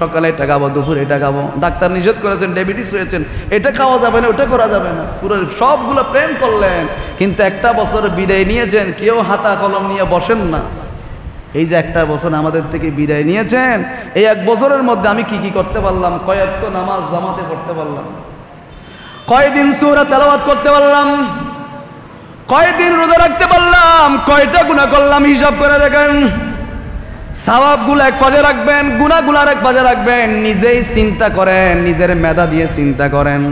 সকালে এটা খাবো, দুপুরে এটা খাবো, ডাক্তার নিষেধ করেছেন, ডায়াবেটিস হয়েছেন, এটা খাওয়া যাবে না, ওটা করা যাবে না, পুরো সবগুলো প্ল্যান করলেন, কিন্তু একটা বছর বিদায় নিয়েছেন, কেউ হাতা কলম নিয়ে বসেন না। এই যে একটা বছর আমাদের থেকে বিদায় নিয়েছেন, এই 1 বছরের মধ্যে আমি কি কি করতে পারলাম? কয়েকটা নামাজ জামাতে পড়তে পারলাম, কয়দিন সূরা তেলাওয়াত করতে পারলাম, কয়দিন রোজা রাখতে পারলাম, কয়টা গুনাহ করলাম হিসাব করে দেখেন। সওয়াবগুলো এক পাশে রাখবেন, গুনাহগুলো আরেক পাশে রাখবেন। নিজেই চিন্তা করেন, নিজের মেধা দিয়ে চিন্তা করেন।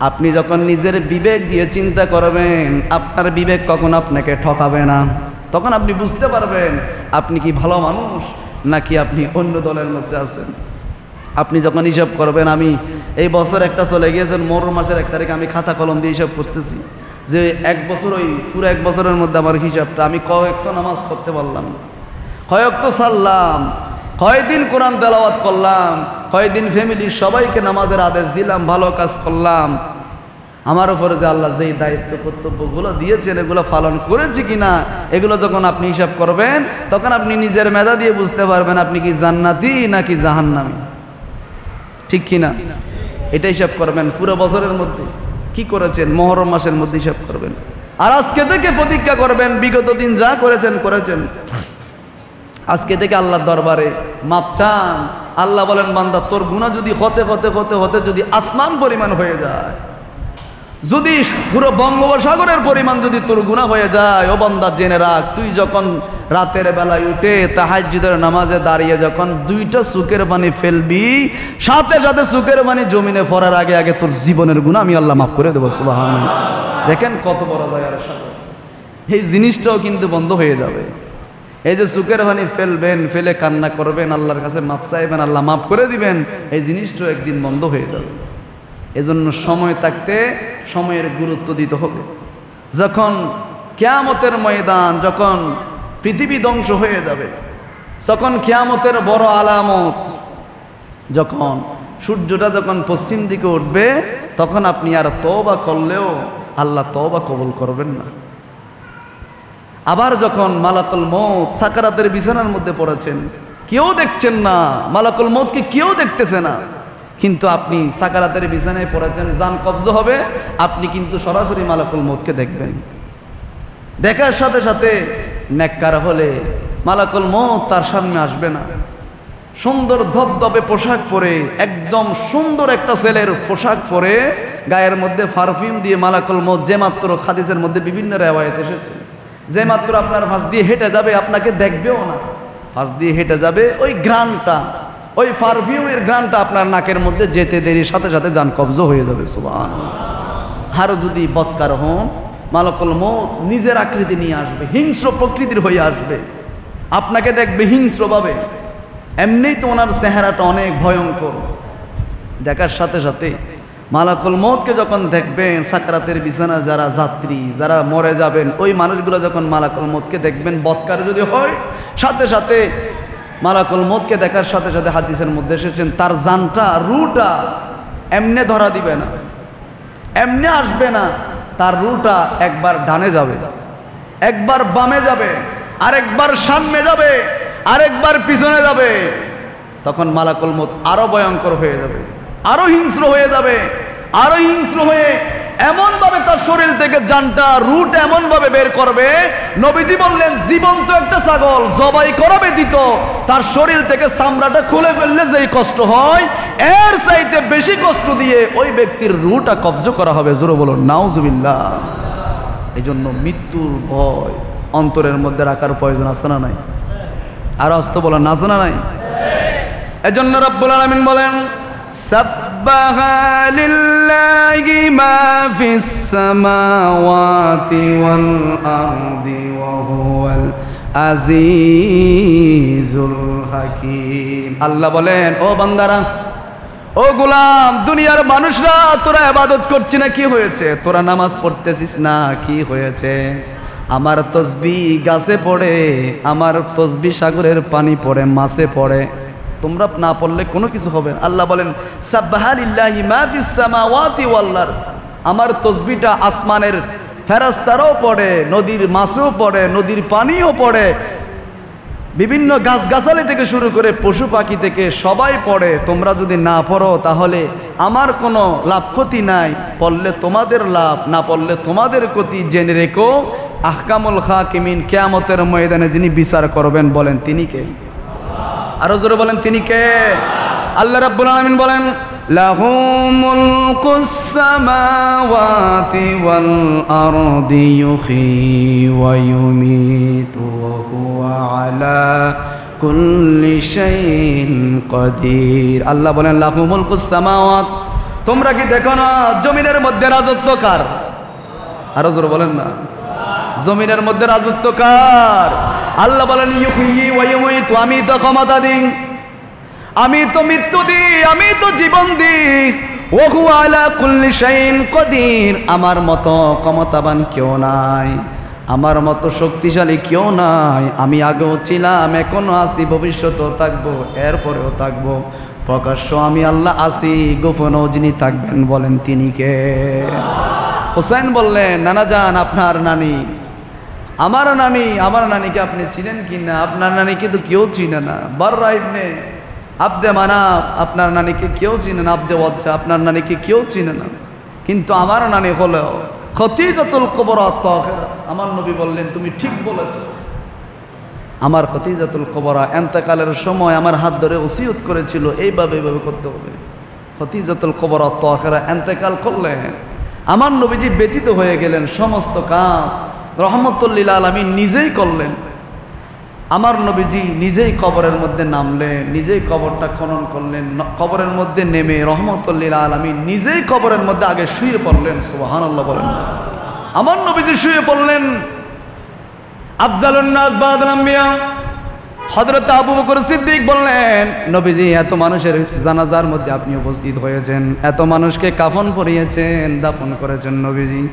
আপনি যখন নিজের বিবেক দিয়ে চিন্তা করবেন, আপনার বিবেক কখন আপনাকে ঠকাবে না। তখন আপনি বুঝতে পারবেন আপনি কি ভালো মানুষ নাকি আপনি অন্য দলের মধ্যে আছেন। আপনি যখন হিসাব করবেন, আমি এই বছর একটা চলে গিয়েছেন মুহররম মাসের 1 তারিখ, আমি খাতা কলম দিয়ে হিসাব করতেছি যে 1 বছর, ওই পুরো 1 বছরের মধ্যে আমার হিসাবটা আমি কয়েকটা নামাজ পড়তে পারলাম, কয়েকটা সারলাম, কয়দিন কোরআন তেলাওয়াত করলাম, কয়দিন ফ্যামিলির সবাইকে নামাজের আদেশ দিলাম, ভালো কাজ করলাম। আমার উপরে যে আল্লাহ যেই দায়িত্ব কর্তব্যগুলো দিয়েছেন এগুলো পালন করেছি কিনা, এগুলো যখন আপনি হিসাব করবেন তখন আপনি নিজের মেধা দিয়ে বুঝতে পারবেন আপনি কি জান্নাতি নাকি জাহান্নামী, ঠিক কিনা। এটা হিসাব করবেন পুরো বছরের মধ্যে কি করেছেন, মুহররম মাসের মধ্যে হিসাব করবেন। আর আজকে থেকে প্রতিজ্ঞা করবেন, বিগত দিন যা করেছেন করেছেন, আজকে থেকে আল্লাহর দরবারে মাপ চান। আল্লাহ বলেন, বান্দা তোর গুনাহ যদি হতে হতে হতে হতে যদি আসমান পরিমাণ হয়ে যায়, যদি পুরো বঙ্গোপসাগরের পরিমাণ যদি তোর গুনাহ হয়ে যায়, ও বান্দা জেনে রাখ, তুই যখন রাতের বেলায় উঠে তাহাজ্জুদের নামাজে দাঁড়িয়ে যখন 2টা চোখের পানি ফেলবি, সাথে সাথে চোখের পানি জমিনে পড়ার আগে আগে তোর জীবনের গুনাহ আমি আল্লাহ মাফ করে দেবো। সুবহানাল্লাহ। দেখেন কত বড় দয়ার সাগর। এই জিনিসটাও কিন্তু বন্ধ হয়ে যাবে। এই যে চোখের পানি ফেলবেন, ফেলে কান্না করবেন, আল্লাহর কাছে মাপ চাইবেন, আল্লাহ মাফ করে দিবেন, এই জিনিসটাও একদিন বন্ধ হয়ে যাবে। এজন্য সময় থাকতে সময়ের গুরুত্ব দিতে হবে। যখন কিয়ামতের ময়দান, যখন পৃথিবী ধ্বংস হয়ে যাবে, যখন কিয়ামতের বড় আলামত, যখন সূর্যটা যখন পশ্চিম দিকে উঠবে, তখন আপনি আর তওবা করলেও আল্লাহ তওবা কবুল করবেন না। আবার যখন মালাকুল মউত সাকারাতের বিছানার মধ্যে পড়েছেন, কেউ দেখছেন না, মালাকুল মউতকে কেউ দেখতেছে না, কিন্তু আপনি সাকারাতের বিছানায় পড়েছেন, জান কবজ হবে, আপনি কিন্তু সরাসরি মালাকুল মউতকে দেখবেন। দেখার সাথে সাথে নেককার হলে মালাকুল মউত তার সামনে আসবে না। সুন্দর ধবধবে পোশাক পরে, একদম সুন্দর একটা ছেলের পোশাক পরে, গায়ের মধ্যে পারফিউম দিয়ে মালাকুল মউত যে মাত্র, হাদিসের মধ্যে বিভিন্ন রিওয়ায়াত এসেছে, যে মাত্র আপনার পাশ দিয়ে হেঁটে যাবে আপনাকে দেখবেও না, পাশ দিয়ে হেঁটে যাবে, ওই ঘ্রাণটা, ওই পারফিউমের ঘ্রাণটা আপনার নাকের মধ্যে যেতে দেরির সাথে সাথে জান কবজ হয়ে যাবে। সুবহানাল্লাহ। আর যদি বদকার হন, মালাকুল মউত নিজের আকৃতি নিয়ে আসবে, হিংস্র প্রকৃতির হয়ে আসবে, আপনাকে দেখবে হিংস্রভাবে। এমনিই তো ওনার চেহারাটা অনেক ভয়ঙ্কর। দেখার সাথে সাথে মালাকুল মউতকে যখন দেখবেন, সাকরাতের বিছানা যারা যাত্রী, যারা মরে যাবেন, ওই মানুষগুলো যখন মালাকুল মউতকে দেখবেন, বদকার যদি হয়, সাথে সাথে মালাকুল মউতকে দেখার সাথে সাথে হাদিসের মধ্যে এসেছেন, তার জানটা, রুটা এমনে ধরা দিবে না, এমনে আসবে না, তার রুটা একবার ডানে যাবে, একবার বামে যাবে, আরেকবার সামনে যাবে, আরেকবার পিছনে যাবে। তখন মালাকুল মউত আরো ভয়ঙ্কর হয়ে যাবে, আরো হিংস্র হয়ে যাবে, আরো হিংস্র হয়ে এমন ভাবে তার শরীর থেকে জানটা, রুট এমন ভাবে বের করবে, নবীজি বললেন জীবন্ত একটা ছাগল জবাই করা ব্যতীত তার শরীর থেকে চামড়াটা খুলে ফেললে যেই কষ্ট হয়, এর চাইতে বেশি কষ্ট দিয়ে ওই ব্যক্তির রুটা কবজ করা হবে। জোরে বলুন নাউজুবিল্লাহ। এই জন্য মৃত্যুর ভয় অন্তরের মধ্যে রাখার প্রয়োজন আছে না নাই? আর আস্তে বলেন আছে না নাই? এজন্য রব্বুল আলামিন বলেন, সাব্বাহা লিল্লাহি মা ফিস সামাওয়াতি ওয়াল আরদি ওয়া হুয়াল আজিজুল হাকীম। আল্লাহ বলেন, ও বান্দারা, ও গোলাম, দুনিয়ার মানুষরা, তোরা ইবাদত করছিস না, কি হয়েছে? তোরা নামাজ পড়তেছিস না, কি হয়েছে? আমার তসবিহ গাছে পড়ে, আমার তসবিহ সাগরের পানি পড়ে, মাছে পড়ে, তোমরা না পড়লে কোনো কিছু হবে না। আল্লাহ বলেন, সাব্বাহা লিল্লাহি মা ফিস সামাওয়াতি ওয়াল আরদ, আমার তসবিহটা আসমানের ফেরেশতারাও পড়ে, নদীর মাছও পড়ে, নদীর পানিও পড়ে, বিভিন্ন গাছগাছালি থেকে শুরু করে পশু পাখি থেকে সবাই পড়ে। তোমরা যদি না পড়ো তাহলে আমার কোনো লাভ ক্ষতি নাই, পড়লে তোমাদের লাভ, না পড়লে তোমাদের ক্ষতি। জেনে রেখো আহকামুল হাকিমিন, কিয়ামতের ময়দানে যিনি বিচার করবেন, বলেন তিনি কে? আরো জোরে বলেন তিনি কে? আল্লাহ রাব্বুল আলামিন বলেন লাহু মুলকুস সামাওয়াতি ওয়াল আরদি ইউহয়ি ওয়া ইউমীতু ওয়া হুয়া আলা কুল্লি শাইইন কাদির। আল্লাহ বলেন লাহু মুলকুস সামাওয়াত, তোমরা কি দেখো না জমিনের মধ্যে রাজত্ব কার? আরো জোরে বলেন না, জমিনের মধ্যে রাজত্ব কার? আল্লাহ বলেন ইউহয়ি ওয়া ইউমীতু, আমি তো ক্ষমতা দিই, আমি তো মৃত্যু দিই, আমি তো জীবন দিই। ওয়া হুয়া আলা কুল্লি শাইইন কাদির, আমার মতো ক্ষমতাবান কেউ নাই, আমার মতো শক্তিশালী কেউ নাই। আমি আগেও ছিলাম, এখনো আছি, ভবিষ্যতেও থাকবো, এরপরেও থাকবো। প্রকাশ্য আমি আল্লাহ আছি, গোপনেও যিনি থাকবেন, বলেন তিনি কে? হোসেন বললেন নানা যান, আপনার নানি আমার নানি, আমার নানিকে আপনি চিনেন কি না? আপনার নানিকে তো কেউ চিনে না। বাররা ইবনে আব্দে মানাফ, আপনার নানিকে কেউ চিনে না। আব্দে ওয়াজ্জা, আপনার নানিকে কেউ চিনে না। কিন্তু আমার নানি হলো খতিজাতুল কুবরা তাহিরা। আমার নবী বললেন তুমি ঠিক বলেছ, আমার খতিজাতুল কুবরা ইন্তেকালের সময় আমার হাত ধরে ওসিয়ত করেছিল এইভাবে এইভাবে করতে হবে। খতিজাতুল কুবরা তাহিরা ইন্তেকাল করলেন, আমার নবীজি ব্যতীত হয়ে গেলেন, সমস্ত কাজ রহমতুল লিল আলামিন নিজেই করলেন। আমার নবীজি নিজেই কবরের মধ্যে নামলেন, নিজেই কবরটা খনন করলেন, কবরের মধ্যে নেমে রহমতুল লিল আলামিন নিজেই কবরের মধ্যে আগে শুয়ে পড়লেন। সুবহানাল্লাহ বলেন। আমার নবীজি শুয়ে পড়লেন। আফজালুন নাস বাদাল আম্বিয়া হযরত আবু বকর সিদ্দিক বললেন নবীজি এত মানুষের জানাজার মধ্যে আপনি উপস্থিত হয়েছেন, এত মানুষকে কাফন পরিয়েছেন, দাফন করেছেন। নবীজি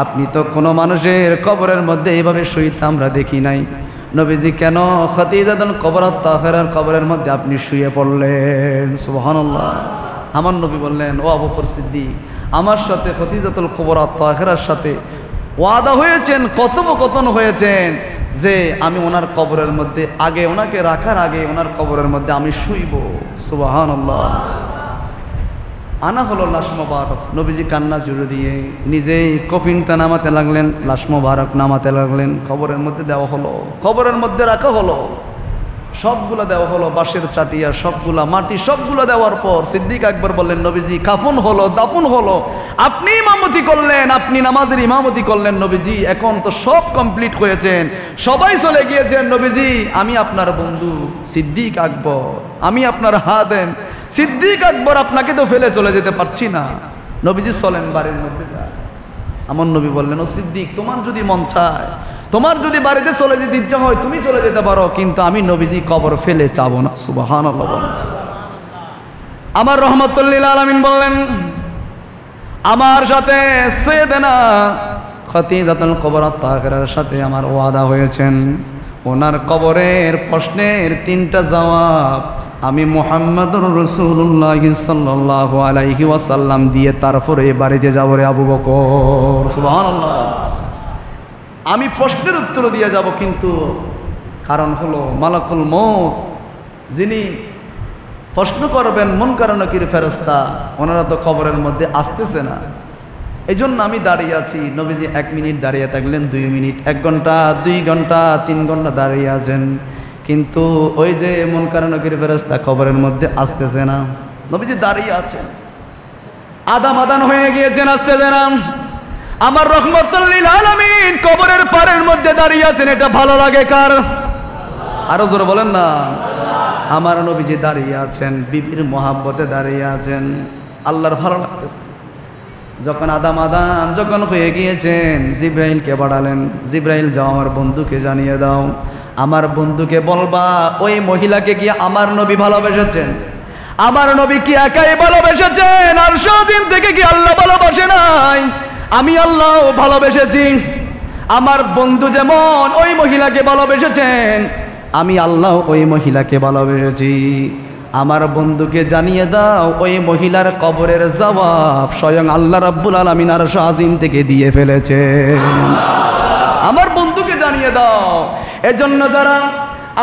আপনি তো কোনো মানুষের কবরের মধ্যে এইভাবে শুইতে আমরা দেখি নাই। নবীজি কেন খতিজাতুল কুবরা তাহিরার কবরের মধ্যে আপনি শুয়ে পড়লেন? সুবহানাল্লাহ। আমার নবী বললেন ও আবু বকর সিদ্দিক, আমার সাথে খতিজাতুল কুবরা তাহিরার সাথে ওয়াদা হয়েছেন, কথোপকথন হয়েছেন যে আমি ওনার কবরের মধ্যে আগে, ওনাকে রাখার আগে ওনার কবরের মধ্যে আমি শুইব। সুবহানাল্লাহ। আনা হলো লাশ মোবারক। নবীজি কান্না জুড়ে দিয়ে নিজেই কফিনটা নামাতে লাগলেন, লাশ মোবারক নামাতে লাগলেন, কবরের মধ্যে দেওয়া হলো, কবরের মধ্যে রাখা হলো, সবগুলা দেওয়া হলো, বাঁশের চাটিয়া সবগুলা, মাটি সবগুলা দেওয়ার পর সিদ্দিক আকবর বললেন নবীজি কাফন হলো, দাফন হলো, আপনি ইমামতি করলেন, আপনি নামাজের ইমামতি করলেন। নবীজি এখন তো সব কমপ্লিট হয়েছেন, সবাই চলে গিয়েছেন। নবীজি আমি আপনার বন্ধু সিদ্দিক আকবর, আমি আপনার হাদেম সিদ্দিক আকবর, আপনাকে তো ফেলে চলে যেতে পারছি না। নবীজি চলেন বাড়ির মধ্যে যান। আমার নবী বললেন ও সিদ্দিক, তোমার যদি মন চায়, তোমার যদি বাড়িতে চলে যেতে ইচ্ছা হয় তুমি চলে যেতে পারো, কিন্তু আমি নবীজি কবর ফেলে চাবো না। সুবহানাল্লাহ। আমার রহমতুল লিল আলামিন বললেন আমার সাথে সাইয়েদনা খতিজাতুল কুবরা তাহিরার সাথে আমার ওয়াদা হয়েছেন, ওনার কবরের প্রশ্নের 3টা জবাব আমি মুহাম্মদুর রাসূলুল্লাহ সাল্লাল্লাহু আলাইহি ওয়াসাল্লাম দিয়ে তারপরে বাড়িতে যাব রে আবু বকর। সুবহানাল্লাহ। আমি প্রশ্নের উত্তর দিয়ে যাব, কিন্তু কারণ হলো মালাকুল মউত যিনি প্রশ্ন করবেন মুনকার নাকির ফেরেশতা, ওনারা তো কবরের মধ্যে আসতেছে না, এই জন্য আমি দাঁড়িয়ে আছি। নবীজি 1 মিনিট দাঁড়িয়ে থাকলেন, 2 মিনিট, 1 ঘন্টা, 2 ঘন্টা, 3 ঘন্টা দাঁড়িয়ে আছেন, কিন্তু ওই যে মুনকার নাকির ফেরেশতা কবরের মধ্যে আসতেছে না। নবীজি দাঁড়িয়ে আছেন, আদান হয়ে গিয়েছেন, আসতেছে না। আমার রহমতুল লিল আলামিন কবরের পারের মধ্যে দাঁড়িয়ে আছেন, এটা ভালো লাগে কার? আরো জোরে বলেন না। আমার নবীজি দাঁড়িয়ে আছেন, বিবির মোহাব্বতে দাঁড়িয়ে আছেন, আল্লাহর ভালো লাগতেছে। যখন আদান যখন হয়ে গিয়েছেন, জিব্রাইলকে পাঠালেন, জিব্রাইল যাও আমার বন্ধুকে জানিয়ে দাও, আমার বন্ধুকে বলবা ওই মহিলাকে কি আমার নবী ভালোবেসেছেন? আমার নবী কি একাই ভালোবেসেছেন? আর সেদিন থেকে কি আল্লাহ ভালোবাসে নাই? আমি আল্লাহ ভালোবেসেছি। আমার বন্ধু যেমন ওই মহিলাকে ভালোবেসেছেন, আমি আল্লাহ ওই মহিলাকে ভালোবেসেছি। আমার বন্ধুকে জানিয়ে দাও ওই মহিলার কবরের জবাব স্বয়ং আল্লাহ রাব্বুল আলামিন আরশ আজিম থেকে দিয়ে ফেলেছে। আমার বন্ধুকে জানিয়ে দাও। এজন্য যারা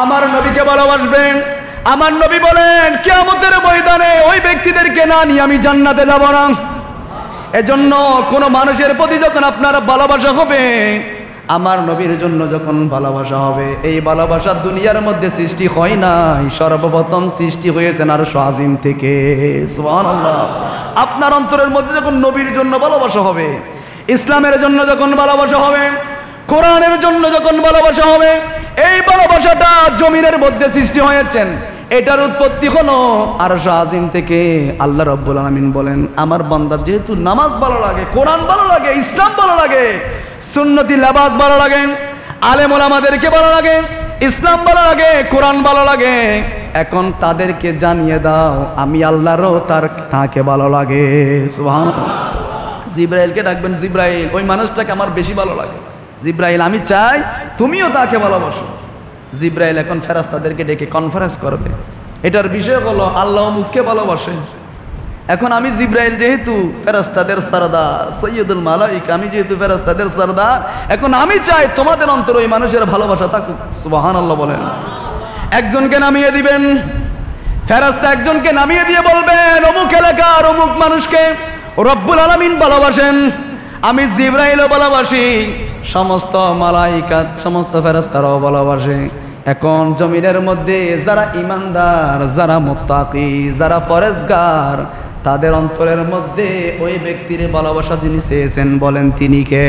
আমার নবীকে ভালোবাসবেন, আমার নবী বলেন কিয়ামতের ময়দানে ওই ব্যক্তিদেরকে না নিয়ে আমি জান্নাতে যাব না। এজন্য কোনো মানুষের প্রতি যখন আপনার ভালোবাসা হবে, আমার নবীর জন্য যখন ভালোবাসা হবে, এই ভালোবাসা দুনিয়ার মধ্যে সৃষ্টি হয় নাই, সর্বপ্রথম সৃষ্টি হয়েছে আরশ আজিম থেকে। সুবহানাল্লাহ। আপনার অন্তরের মধ্যে যখন নবীর জন্য ভালোবাসা হবে, ইসলামের জন্য যখন ভালোবাসা হবে, কোরআনের জন্য যখন ভালোবাসা হবে, এই ভালোবাসাটা জমিনের মধ্যে সৃষ্টি হয়েছেন, এটার উৎপত্তি হলো আরশ আজিম থেকে। আল্লাহ রাব্বুল আলামিন বলেন আমার বান্দা যেহেতু নামাজ ভালো লাগে, কোরআন ভালো লাগে, ইসলাম ভালো লাগে, সুন্নতি লেবাস ভালো লাগে, আলেম ওলামাদেরকে ভালো লাগে, ইসলাম ভালো লাগে, কোরআন ভালো লাগে, এখন তাদেরকে জানিয়ে দাও আমি আল্লাহরও তাকে ভালো লাগে। সুবহানাল্লাহ। জিব্রাইলকে ডাকবেন, জিব্রাইল ওই মানুষটাকে আমার বেশি ভালো লাগে। জিব্রাইল আমি চাই তুমিও তাকে ভালোবাসো। জিব্রাইল এখন ফেরেশতাদেরকে ডেকে কনফারেন্স করবে। এটার বিষয় হলো আল্লাহ মুখকে ভালোবাসে। এখন আমি জিব্রাইল যেহেতু ফেরেশতাদের সরদার, সৈয়দুল মালাইকা, আমি যেহেতু ফেরেশতাদের সরদার, এখন আমি চাই তোমাদের অন্তরে ওই মানুষের ভালোবাসা থাকুক। সুবহানাল্লাহ বলেন। একজনকে নামিয়ে দিবেন, ফেরেশতা একজনকে নামিয়ে দিয়ে বলবেন অমুক এলাকার অমুক মানুষকে রব্বুল আলামিন ভালোবাসেন, আমি জিব্রাইলও ভালোবাসি, সমস্ত মালাইকা সমস্ত ফেরেশতারাও ভালোবাসে। এখন জমিনের মধ্যে যারা ইমানদার, যারা মুত্তাকি, যারা পরেজগার, তাদের অন্তরের মধ্যে ওই ব্যক্তির ভালোবাসা যিনি চেয়েছেন বলেন তিনি কে?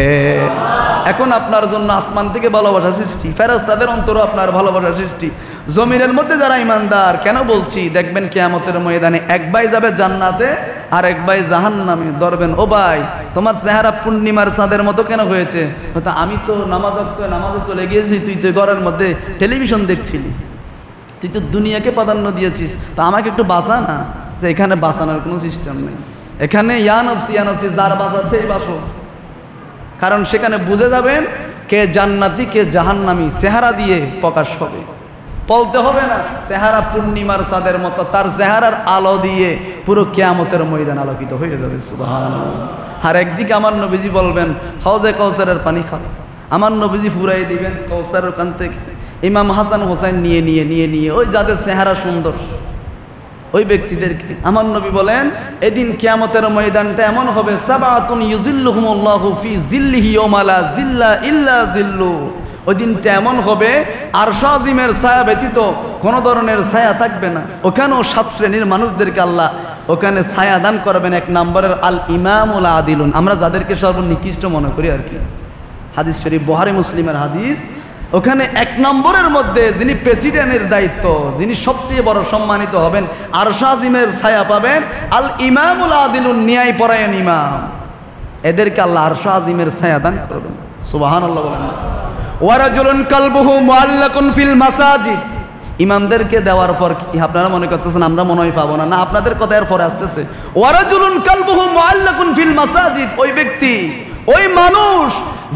এখন আপনার জন্য আসমান থেকে ভালোবাসা সৃষ্টি, ফেরেশতাদের অন্তরে আপনার ভালোবাসা সৃষ্টি। জমিনের মধ্যে যারা ইমানদার, কেন বলছি দেখবেন কিয়ামতের ময়দানে এক ভাই যাবে জান্নাতে আর এক ভাই জাহান্নামে। ধরবেন ও ভাই তোমার চেহারা পূর্ণিমার চাঁদের মতো কেন হয়েছে? আমি তো নামাজে চলে গিয়েছি, তুই তো ঘরের মধ্যে টেলিভিশন দেখছিলি, তুই তো দুনিয়াকে প্রাধান্য দিয়েছিস, তা আমাকে একটু বাঁচা না। যে এখানে বাঁচানোর কোনো সিস্টেম নেই, এখানে ইয়া নফসি যার বাঁচাচ্ছে এই বাঁচো। কারণ সেখানে বুঝে যাবেন কে জান্নাতি কে জাহান্নামী, চেহারা দিয়ে প্রকাশ হবে। বলতে হবে না, চেহারা পূর্ণিমার চাঁদের মতো, তার চেহারার আলো দিয়ে পুরো কিয়ামতের ময়দান আলোকিত হয়ে যাবে। সুবহানাল্লাহ। আর একদিকে আমার নবীজি বলবেন হাউজে কাউসারের পানি খাও, আমার নবীজি ফুরাই দিবেন কাউসারের কান থেকে। ইমাম হাসান হোসেন নিয়ে ওই যাদের চেহারা সুন্দর ওই ব্যক্তিদেরকে আমার নবী বলেন এদিন কিয়ামতের ময়দানটা এমন হবে, সাবাতুন ইউজিল্লুহুমুল্লাহু ফি জিল্লিহি ইয়াওমা লা জিল্লা ইল্লা জিল্লু। ওই দিনটা এমন হবে আরশ আজিমের ছায়া ব্যতীত কোনো ধরনের ছায়া থাকবে না। ওখানেও 7 শ্রেণীর মানুষদেরকে আল্লাহ ওখানে ছায়া দান করবেন। এক নম্বরের আল ইমামুল আদিলুন, আমরা যাদেরকে সর্বনিকৃষ্ট মনে করি আর কি, হাদিস শরীফ বুখারী মুসলিমের হাদিস। ওখানে 1 নম্বরের মধ্যে যিনি প্রেসিডেন্টের দায়িত্ব, যিনি সবচেয়ে বড় সম্মানিত হবেন, আরশ আজিমের ছায়া পাবেন, আল ইমামুল আদিলুন, ন্যায় পরায়ণ ইমাম, এদেরকে আল্লাহ আরশ আজিমের ছায়া দান করবেন। সুবহানাল্লাহ বলেন। ওয়ারাজুলুন কালবুহু মুআল্লাকুন ফিল মাসাজিদ, ইমামদেরকে দেওয়ার পর কি আপনারা মনে করতেছেন আমরা মনে হয় পাবো না? না, আপনাদের কথা এর পরে আসতেছে। ওয়ারাজুলুন কালবুহু মুআল্লাকুন ফিল মাসাজিদ, ওই ব্যক্তি, ওই মানুষ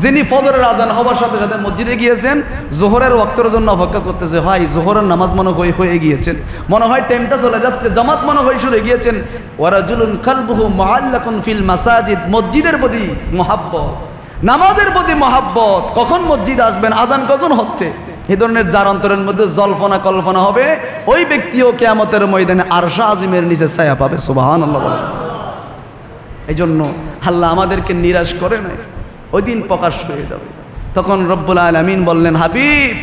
যিনি ফজরের আজান হবার সাথে সাথে মসজিদে গিয়েছেন, জোহরের ওয়াক্তের জন্য অপেক্ষা করতেছে, ভাই জোহরের নামাজ মনে হয়ে গিয়েছেন, মনে হয় টাইমটা চলে যাচ্ছে, জামাত মনে হয় শুরু গিয়েছেন। ওয়ারাজুলুন কালবুহু মুআল্লাকুন ফিল মাসাজিদ, মসজিদের প্রতি মহাব্বত, নামাজের প্রতি মহাব্বত, কখন মসজিদ আসবেন, আজান কখন হচ্ছে, এই ধরনের যার অন্তরের মধ্যে জল্পনা কল্পনা হবে, ওই ব্যক্তিও কিয়ামতের ময়দানে আরশ আজিমের নিচে ছায়া পাবে। সুবহানাল্লাহ। এই জন্য আল্লাহ আমাদেরকে নিরাশ করে নাই, ওই দিন প্রকাশ হয়ে যাবে। তখন রব্বুল আলামিন বললেন হাবিব,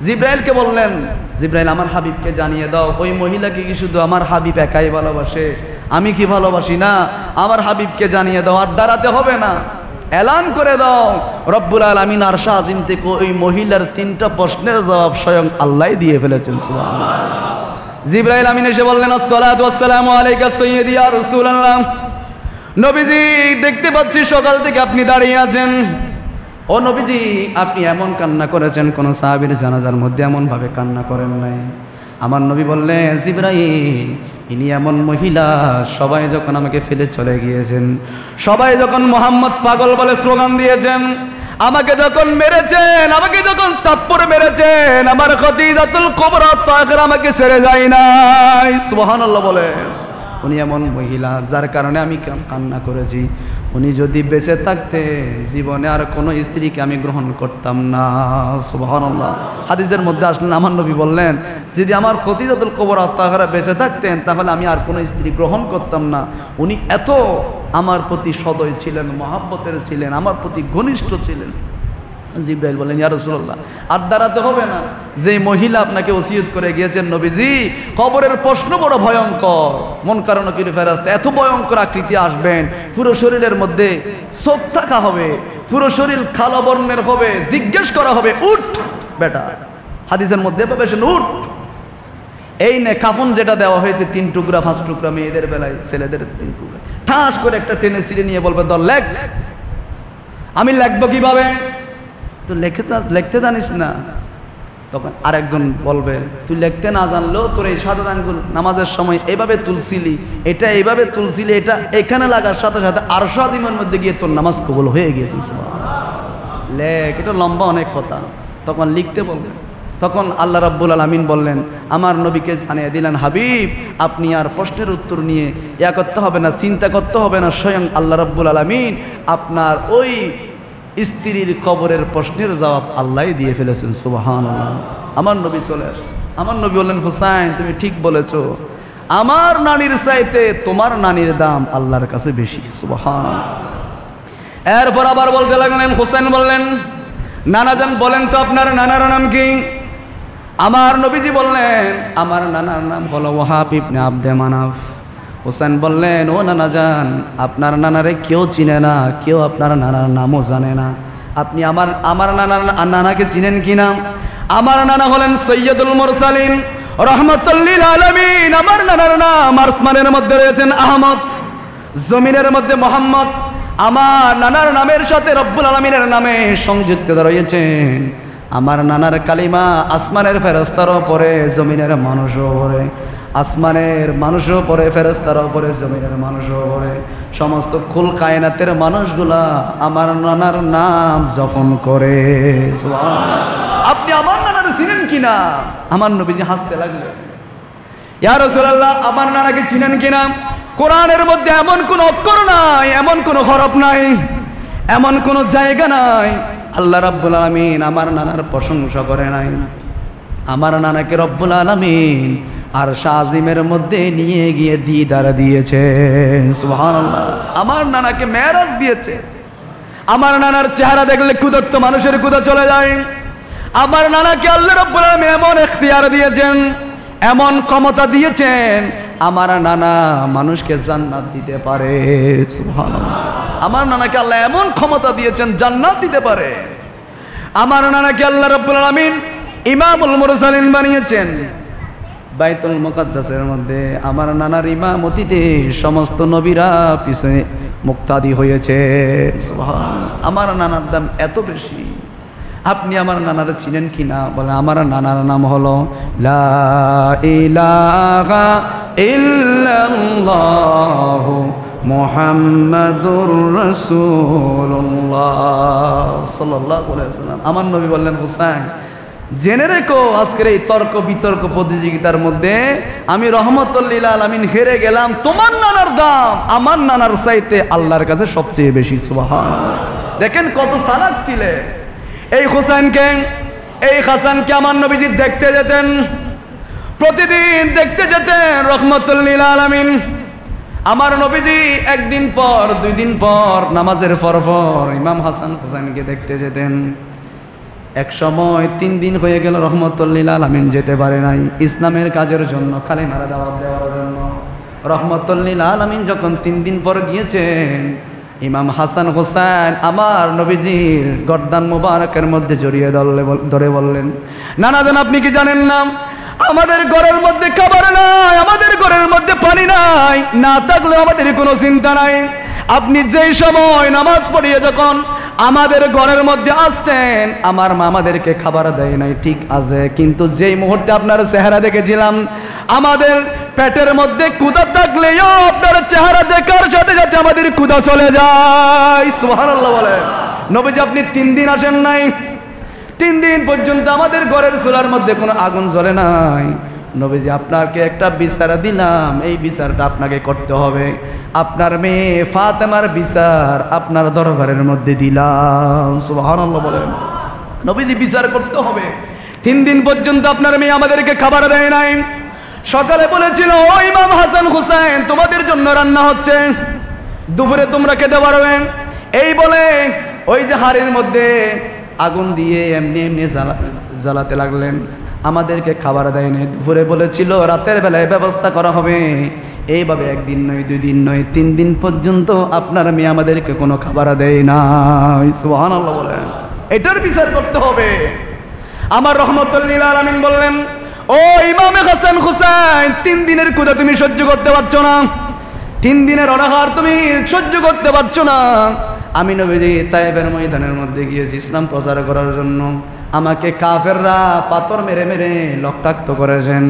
জিব্রাইলকে বললেন, জিব্রাইল আমার হাবিবকে জানিয়ে দাও ওই মহিলাকে কি শুধু আমার হাবিব একাই ভালোবাসে, আমি কি ভালোবাসি না? আমার হাবিবকে জানিয়ে দাও, আর দাঁড়াতে হবে না, এলান করে দাও। রব্বুল আলামিন আরশ আজিম থেকে ওই মহিলার 3টা প্রশ্নের জবাব স্বয়ং আল্লাহ দিয়ে ফেলেছেন। সুবহানাল্লাহ। জিব্রাইল আমিন এসে বললেন আসসালাতু ওয়াসসালামু আলাইকা সাইয়্যিদি ইয়া রাসূলুল্লাহ, নবীজি দেখতে পাচ্ছি সকাল থেকে আপনি দাঁড়িয়ে আছেন। ও নবীজি, আপনি এমন কান্না করেছেন, কোন সাহাবীর জানাজার মধ্যে এমন ভাবে কান্না করেন নাই। আমার নবী বললেন জিবরাইল, ইনি এমন মহিলা, সবাই যখন আমাকে ফেলে চলে গিয়েছেন, সবাই যখন মোহাম্মদ পাগল বলে স্লোগান দিয়েছেন, আমাকে যখন মেরেছেন, আমাকে যখন তাপ্পর মেরেছেন, আমার খদিজাতুল কুবরা তাহের আমাকে ছেড়ে যায় নাই। সুবহানাল্লাহ বলেন। উনি এমন মহিলা যার কারণে আমি কান্না করেছি। উনি যদি বেঁচে থাকতেন জীবনে আর কোনো স্ত্রীকে আমি গ্রহণ করতাম না। সুবহানাল্লাহ। হাদিসের মধ্যে আসলেন আমার নবী বললেন, যদি আমার খদিজাতুল কুবরা তাহেরা বেঁচে থাকতেন তাহলে আমি আর কোনো স্ত্রী গ্রহণ করতাম না। উনি এত আমার প্রতি সদয় ছিলেন, মহাব্বতের ছিলেন, আমার প্রতি ঘনিষ্ঠ ছিলেন। জিবরাইল বলেন, ইয়া রাসূলুল্লাহ, আর দাঁড়াতে হবে না। যে মহিলা আপনাকে ওসিয়ত করে গিয়েছেন নবীজি, কবরের প্রশ্ন বড় ভয়ঙ্কর। মুনকার ও নাকির ফেরেশতা এত ভয়ঙ্কর আকৃতি আসবেন, পুরো শরীরের মধ্যে চোখ থাকা হবে, পুরো শরীর কালো বর্ণের হবে, জিজ্ঞেস করা হবে, উঠ বেটা। হাদিসের মধ্যে পাবেন, উঠ। এই নে কাফন যেটা দেওয়া হয়েছে 3 টুকরা 5 টুকরা, মেয়েদের বেলায় ছেলেদের 3 টুকরা, ঠাস করে একটা টেনে ছিঁড়ে নিয়ে বলবে, ধর লেখ। আমি লিখবো কিভাবে? তো লিখতে জানিস না। তখন আরেকজন বলবে, তুই লিখতে না জানলেও তোর এই সাদা আঙ্গুল নামাজের সময় এইভাবে তুলছিলি, এটা এইভাবে তুলছিলি, এটা এখানে লাগার সাথে সাথে আরশ আজিমের মধ্যে গিয়ে তোর নামাজ কবুল হয়ে গিয়েছে। লেখ, এটা লম্বা অনেক কথা। তখন লিখতে বলবেন। তখন আল্লাহ রাব্বুল আলামিন বললেন, আমার নবীকে জানিয়ে দিলেন, হাবিব আপনি আর প্রশ্নের উত্তর নিয়ে ইয়া করতে হবে না, চিন্তা করতে হবে না, স্বয়ং আল্লাহ রাব্বুল আলামিন আপনার ওই স্ত্রীর কবরের প্রশ্নের জবাব আল্লাহই দিয়ে ফেলেছেন। সুবহানাল্লাহ। আমার নবী চলে আসে, আমার নবী বললেন, হুসাইন তুমি ঠিক বলেছ, আমার নানির চাইতে তোমার নানির দাম আল্লাহর কাছে বেশি। সুবহানাল্লাহ। এরপর আবার বলতে লাগলেন, হুসাইন বললেন, নানাজান বলেন তো আপনার নানার নাম কি? আমার নবীজি বললেন, আমার নানার নাম হলো ওয়াহাব ইবনে আব্দে মানাফ। হুসাইন বললেন, ও নানাজান, আপনার নানারে কেউ চিনে না, কেউ আপনার নানার নামও জানে না। আপনি আমার নানাকে চিনেন কি না? আমার নানা হলেন সৈয়দুল মুরসালিন রাহমাতুল লিল আলামিন। আমার নানার নাম আসমানের মধ্যে রয়েছেন আহমদ, জমিনের মধ্যে মোহাম্মদ। আমার নানার নামের সাথে রব্বুল আলামিনের নামে সংযুক্ত রয়েছেন। আমার নানার কালিমা আসমানের ফেরেশতারও পড়ে, জমিনের মানুষও পড়ে। আসমানের মানুষও পড়ে, ফেরেশতারও পড়ে, জমিনের মানুষও পড়ে। সমস্ত কুল কায়নাতের মানুষগুলা আমার নানার নাম জপন করে। আপনি আমার নানার চিনেন কিনা? আমার নবীজি হাসতে লাগলেন, ইয়া রাসূলুল্লাহ আমার নানাকে চিনেন কিনা? কোরআনের মধ্যে এমন কোন অক্ষর নাই, এমন কোন হরফ নাই, এমন কোন জায়গা নাই আল্লাহ রাব্বুল আলামিন আমার নানার প্রশংসা করে নাই। আমার নানাকে রব্বুল আলামিন আর শাজিমের মধ্যে নিয়ে গিয়ে দিদার দিয়েছে। সুবহানাল্লাহ। আমার নানাকে মেরাজ দিয়েছে। আমার নানার চেহারা দেখলে ক্ষুধার্ত মানুষের ক্ষুধা চলে যায়। আমার নানাকে আল্লাহ রাব্বুল আলামিন এমন ইখতিয়ার দিয়েছেন, এমন ক্ষমতা দিয়েছেন, আমার নানা মানুষকে জান্নাত দিতে পারে। সুবহানাল্লাহ। আমার নানাকে আল্লাহ এমন ক্ষমতা দিয়েছেন, জান্নাত দিতে পারে। আমার নানাকে আল্লাহ রাব্বুল আলামিন ইমামুল মুরসালিন বানিয়েছেন। বাইতুল মুকাদ্দাসের মধ্যে আমার নানার ইমামতিতে সমস্ত নবীরা পিছনে মুক্তাদি হয়েছে। সুবহানাল্লাহ। আমার নানার দাম এত বেশি। আপনি আমার নানারে চিনেন কিনা? বলে, আমার নানার নাম হলো লা ইলাহা ইল্লাল্লাহু মুহাম্মাদুর রাসূলুল্লাহ সাল্লাল্লাহু আলাইহি ওয়াসাল্লাম। আমার নবী বললেন, হুসাইন জেনে রেখো, আজকের এই তর্ক বিতর্ক প্রতিযোগিতার মধ্যে আমি রহমতুল লিল আলামিন হেরে গেলাম। তোমার নানার দাম আমার নানার চাইতে আল্লাহর কাছে সবচেয়ে বেশি। সুবহানাল্লাহ। দেখেন কত চালাক ছিলেন। এই হুসাইনকে, এই হাসানকে আমার নবীজি দেখতে যেতেন, প্রতিদিন দেখতে যেতেন রহমতুল লিল আলামিন। আমার নবীজি একদিন পর 2 দিন পর নামাজের পর ইমাম হাসান হুসাইনকে দেখতে যেতেন। এক সময় 3 দিন হয়ে গেল রহমতুল লিল আলামিন যেতে পারে নাই ইসলামের কাজের জন্য, কালেমার দাওয়াত দেওয়ার জন্য। রহমতুল লিল আলামিন যখন 3 দিন পর গিয়েছেন, ইমাম হাসান হুসাইন আমার নবীজির গর্দান মুবারকের মধ্যে জড়িয়ে ধরে বললেন, নানা জান আপনি কি জানেন না আমাদের ঘরের মধ্যে খাবার নাই, আমাদের ঘরের মধ্যে পানি নাই, না থাকলে আমাদের কোনো চিন্তা নাই। আপনি যেই সময় নামাজ পড়িয়ে যখন আমাদের ঘরের মধ্যে আসতেন, আমার মা আমাদেরকে খাবার দেয় নাই, ঠিক আছে, কিন্তু যেই মুহূর্তে আপনার চেহারা দেখেছিলাম, আমাদের পেটের মধ্যে ক্ষুধা থাকলেও আপনার চেহারা দেখার সাথে সাথে আমাদের ক্ষুধা চলে যায়। সুবহানাল্লাহ বলে। নবীজি আপনি 3 দিন আসেন নাই, 3 দিন পর্যন্ত আমাদের ঘরের চুলার মধ্যে কোনো আগুন জ্বলে নাই। নবীজি আপনাকে একটা বিচার দিলাম, এই বিচারটা আপনাকে করতে হবে। আপনার মেয়ে ফাতেমার বিচার আপনার দরবারের মধ্যে দিলাম। সুবহানাল্লাহ বলেন। নবীজি বিচার করতে হবে। 3 দিন পর্যন্ত আপনার মেয়ে আমাদেরকে খাবার দেয় নাই। সকালে বলেছিল, ও ইমাম হাসান হুসাইন তোমাদের জন্য রান্না হচ্ছে, দুপুরে তোমরা খেতে পারবে। এই বলে ওই যে হাড়ির মধ্যে আগুন দিয়ে এমনি এমনি জ্বালাতে লাগলেন, আমাদেরকে খাবার দেয় নাই। দুপুরে বলেছিল রাতের বেলায় ব্যবস্থা করা হবে। এইভাবে 1 দিন নয়, 2 দিন নয়, 3 দিন পর্যন্ত আপনার মেয়ে আমাদেরকে কোনো খাবার দেয় না। সুবহানাল্লাহ বলেন। এটার বিচার করতে হবে। আমার রহমতুল লিল আলামিন বললেন, ও ইমাম হাসান হুসাইন 3 দিনের ক্ষুধা তুমি সহ্য করতে পারছো না, 3 দিনের অনাহার তুমি সহ্য করতে পারছো না। আমি নবীজি তায়েফের ময়দানের মধ্যে গিয়েছি ইসলাম প্রচার করার জন্য। আমাকে কাফেররা পাথর মেরে মেরে রক্তাক্ত করেছেন।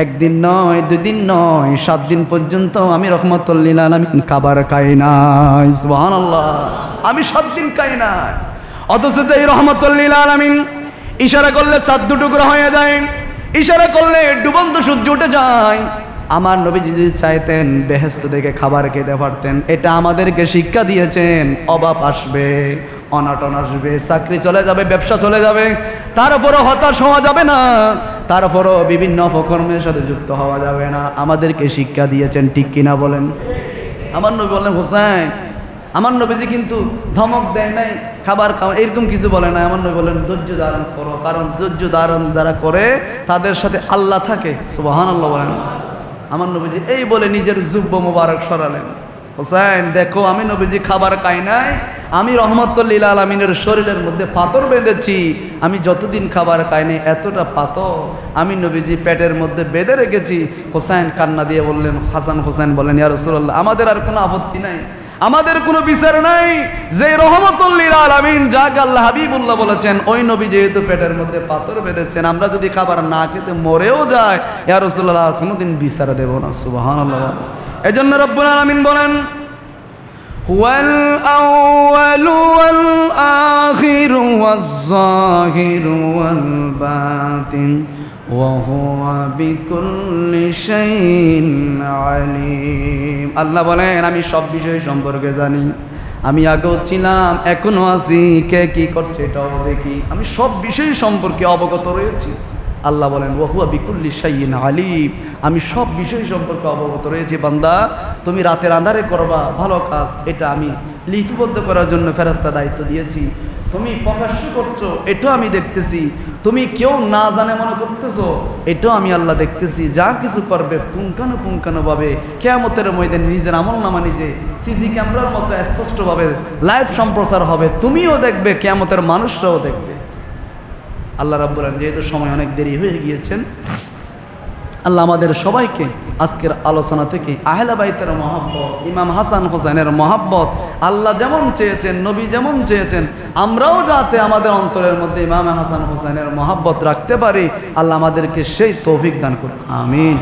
1 দিন নয়, 2 দিন নয়, 7 দিন পর্যন্ত আমি রহমতুল লিল আলামিন খাবার খাই নাই। সুবহানাল্লাহ, আমি 7 দিন খাই নাই। অথচ যে রহমতুল লিল আলামিন ইশারা করলে 7 টুকরো হয়ে যায়, ইশারা করলে ডুবন্ত সূর্য উঠে যায়। আমার নবীজি যদি চাইতেন বেহেশত থেকে খাবার খেতে পারতেন। এটা আমাদেরকে শিক্ষা দিয়েছেন। অভাব আসবে, অনাটন আসবে, চাকরি চলে যাবে, ব্যবসা চলে যাবে, তারপরও হতাশ হওয়া যাবে না, তারপরও বিভিন্ন অপকর্মের সাথে যুক্ত হওয়া যাবে না। আমাদেরকে শিক্ষা দিয়েছেন, ঠিক কিনা বলেন? আমার নবী বলেন, হোসেন আমার নবীজি কিন্তু ধমক দেয় নাই, খাবার খাওয়া এরকম কিছু বলে না। আমার নবী বলেন ধৈর্য ধারণ করো, কারণ ধৈর্য ধারণ যারা করে তাদের সাথে আল্লাহ থাকে। সুবহানাল্লাহ বলেন। আমার নবীজি এই বলে নিজের জুব্ব মোবারক সরালেন। হোসেন দেখো, আমি নবীজি খাবার খাই নাই, আমি রহমতুল লিল আলামিনের শরীরের মধ্যে পাথর বেঁধেছি। আমি যতদিন খাবার খাইনি এতটা পাথর আমি নবীজি পেটের মধ্যে বেঁধে রেখেছি। হোসেন কান্না দিয়ে বললেন, হাসান হোসেন বলেন, ইয়া রাসূলুল্লাহ আমাদের আর কোনো আপত্তি নাই, আমাদের কোনো বিচার নাই। যে রহমতুল লিল আলামিন যাকে আল্লাহ হাবিবুল্লাহ বলেছেন, ওই নবী যেহেতু পেটের মধ্যে পাথর বেঁধেছেন, আমরা যদি খাবার না খেতে মরেও যায়, ইয়া রাসূলুল্লাহ কোনোদিন বিচার দেব না। সুবহানাল্লাহ। এজন্য রব্বুল আলামিন বলেন, হুয়াল আউয়ালু ওয়াল আখিরু ওয়াজ যাহিরু ওয়াল বাতিন ওয়া হুয়া বিকুল্লি শাইইন আলিম। আল্লাহ বলেন, আমি সব বিষয় সম্পর্কে জানি। আমি আগেও ছিলাম, এখনো আছি, কে কি করছে এটাও দেখি। আমি সব বিষয় সম্পর্কে অবগত রয়েছি। আল্লাহ বলেন, ওয়া হুয়া বিকুল্লি শাইইন আলিম। আমি সব বিষয় সম্পর্কে অবগত রয়েছি। বান্দা তুমি রাতের আঁধারে করবা ভালো কাজ, এটা আমি লিপিবদ্ধ করার জন্য ফেরেশতা দায়িত্ব দিয়েছি। তুমি প্রকাশ্য করছো, এটাও আমি দেখতেছি। তুমি কেউ না জানে মনে করতেছো, এটাও আমি আল্লাহ দেখতেছি। যা কিছু করবে পুঙ্খানুপুঙ্খানুভাবে কিয়ামতের ময়দানে নিজের আমলনামা নিজে সিসি ক্যামেরার মতো স্পষ্টভাবে লাইভ সম্প্রচার হবে। তুমিও দেখবে, কিয়ামতের মানুষরাও দেখবে। আল্লাহ রাব্বুল আলামিন যেহেতু সময় অনেক দেরি হয়ে গিয়েছেন, আল্লাহ আমাদের সবাইকে আজকের আলোচনা থেকে আহলে বাইতের মহব্বত, ইমাম হাসান হোসেনের মহব্বত আল্লাহ যেমন চেয়েছেন, নবী যেমন চেয়েছেন, আমরাও যাতে আমাদের অন্তরের মধ্যে ইমাম হাসান হোসেনের মহব্বত রাখতে পারি, আল্লাহ আমাদেরকে সেই তৌফিক দান করুন। আমিন।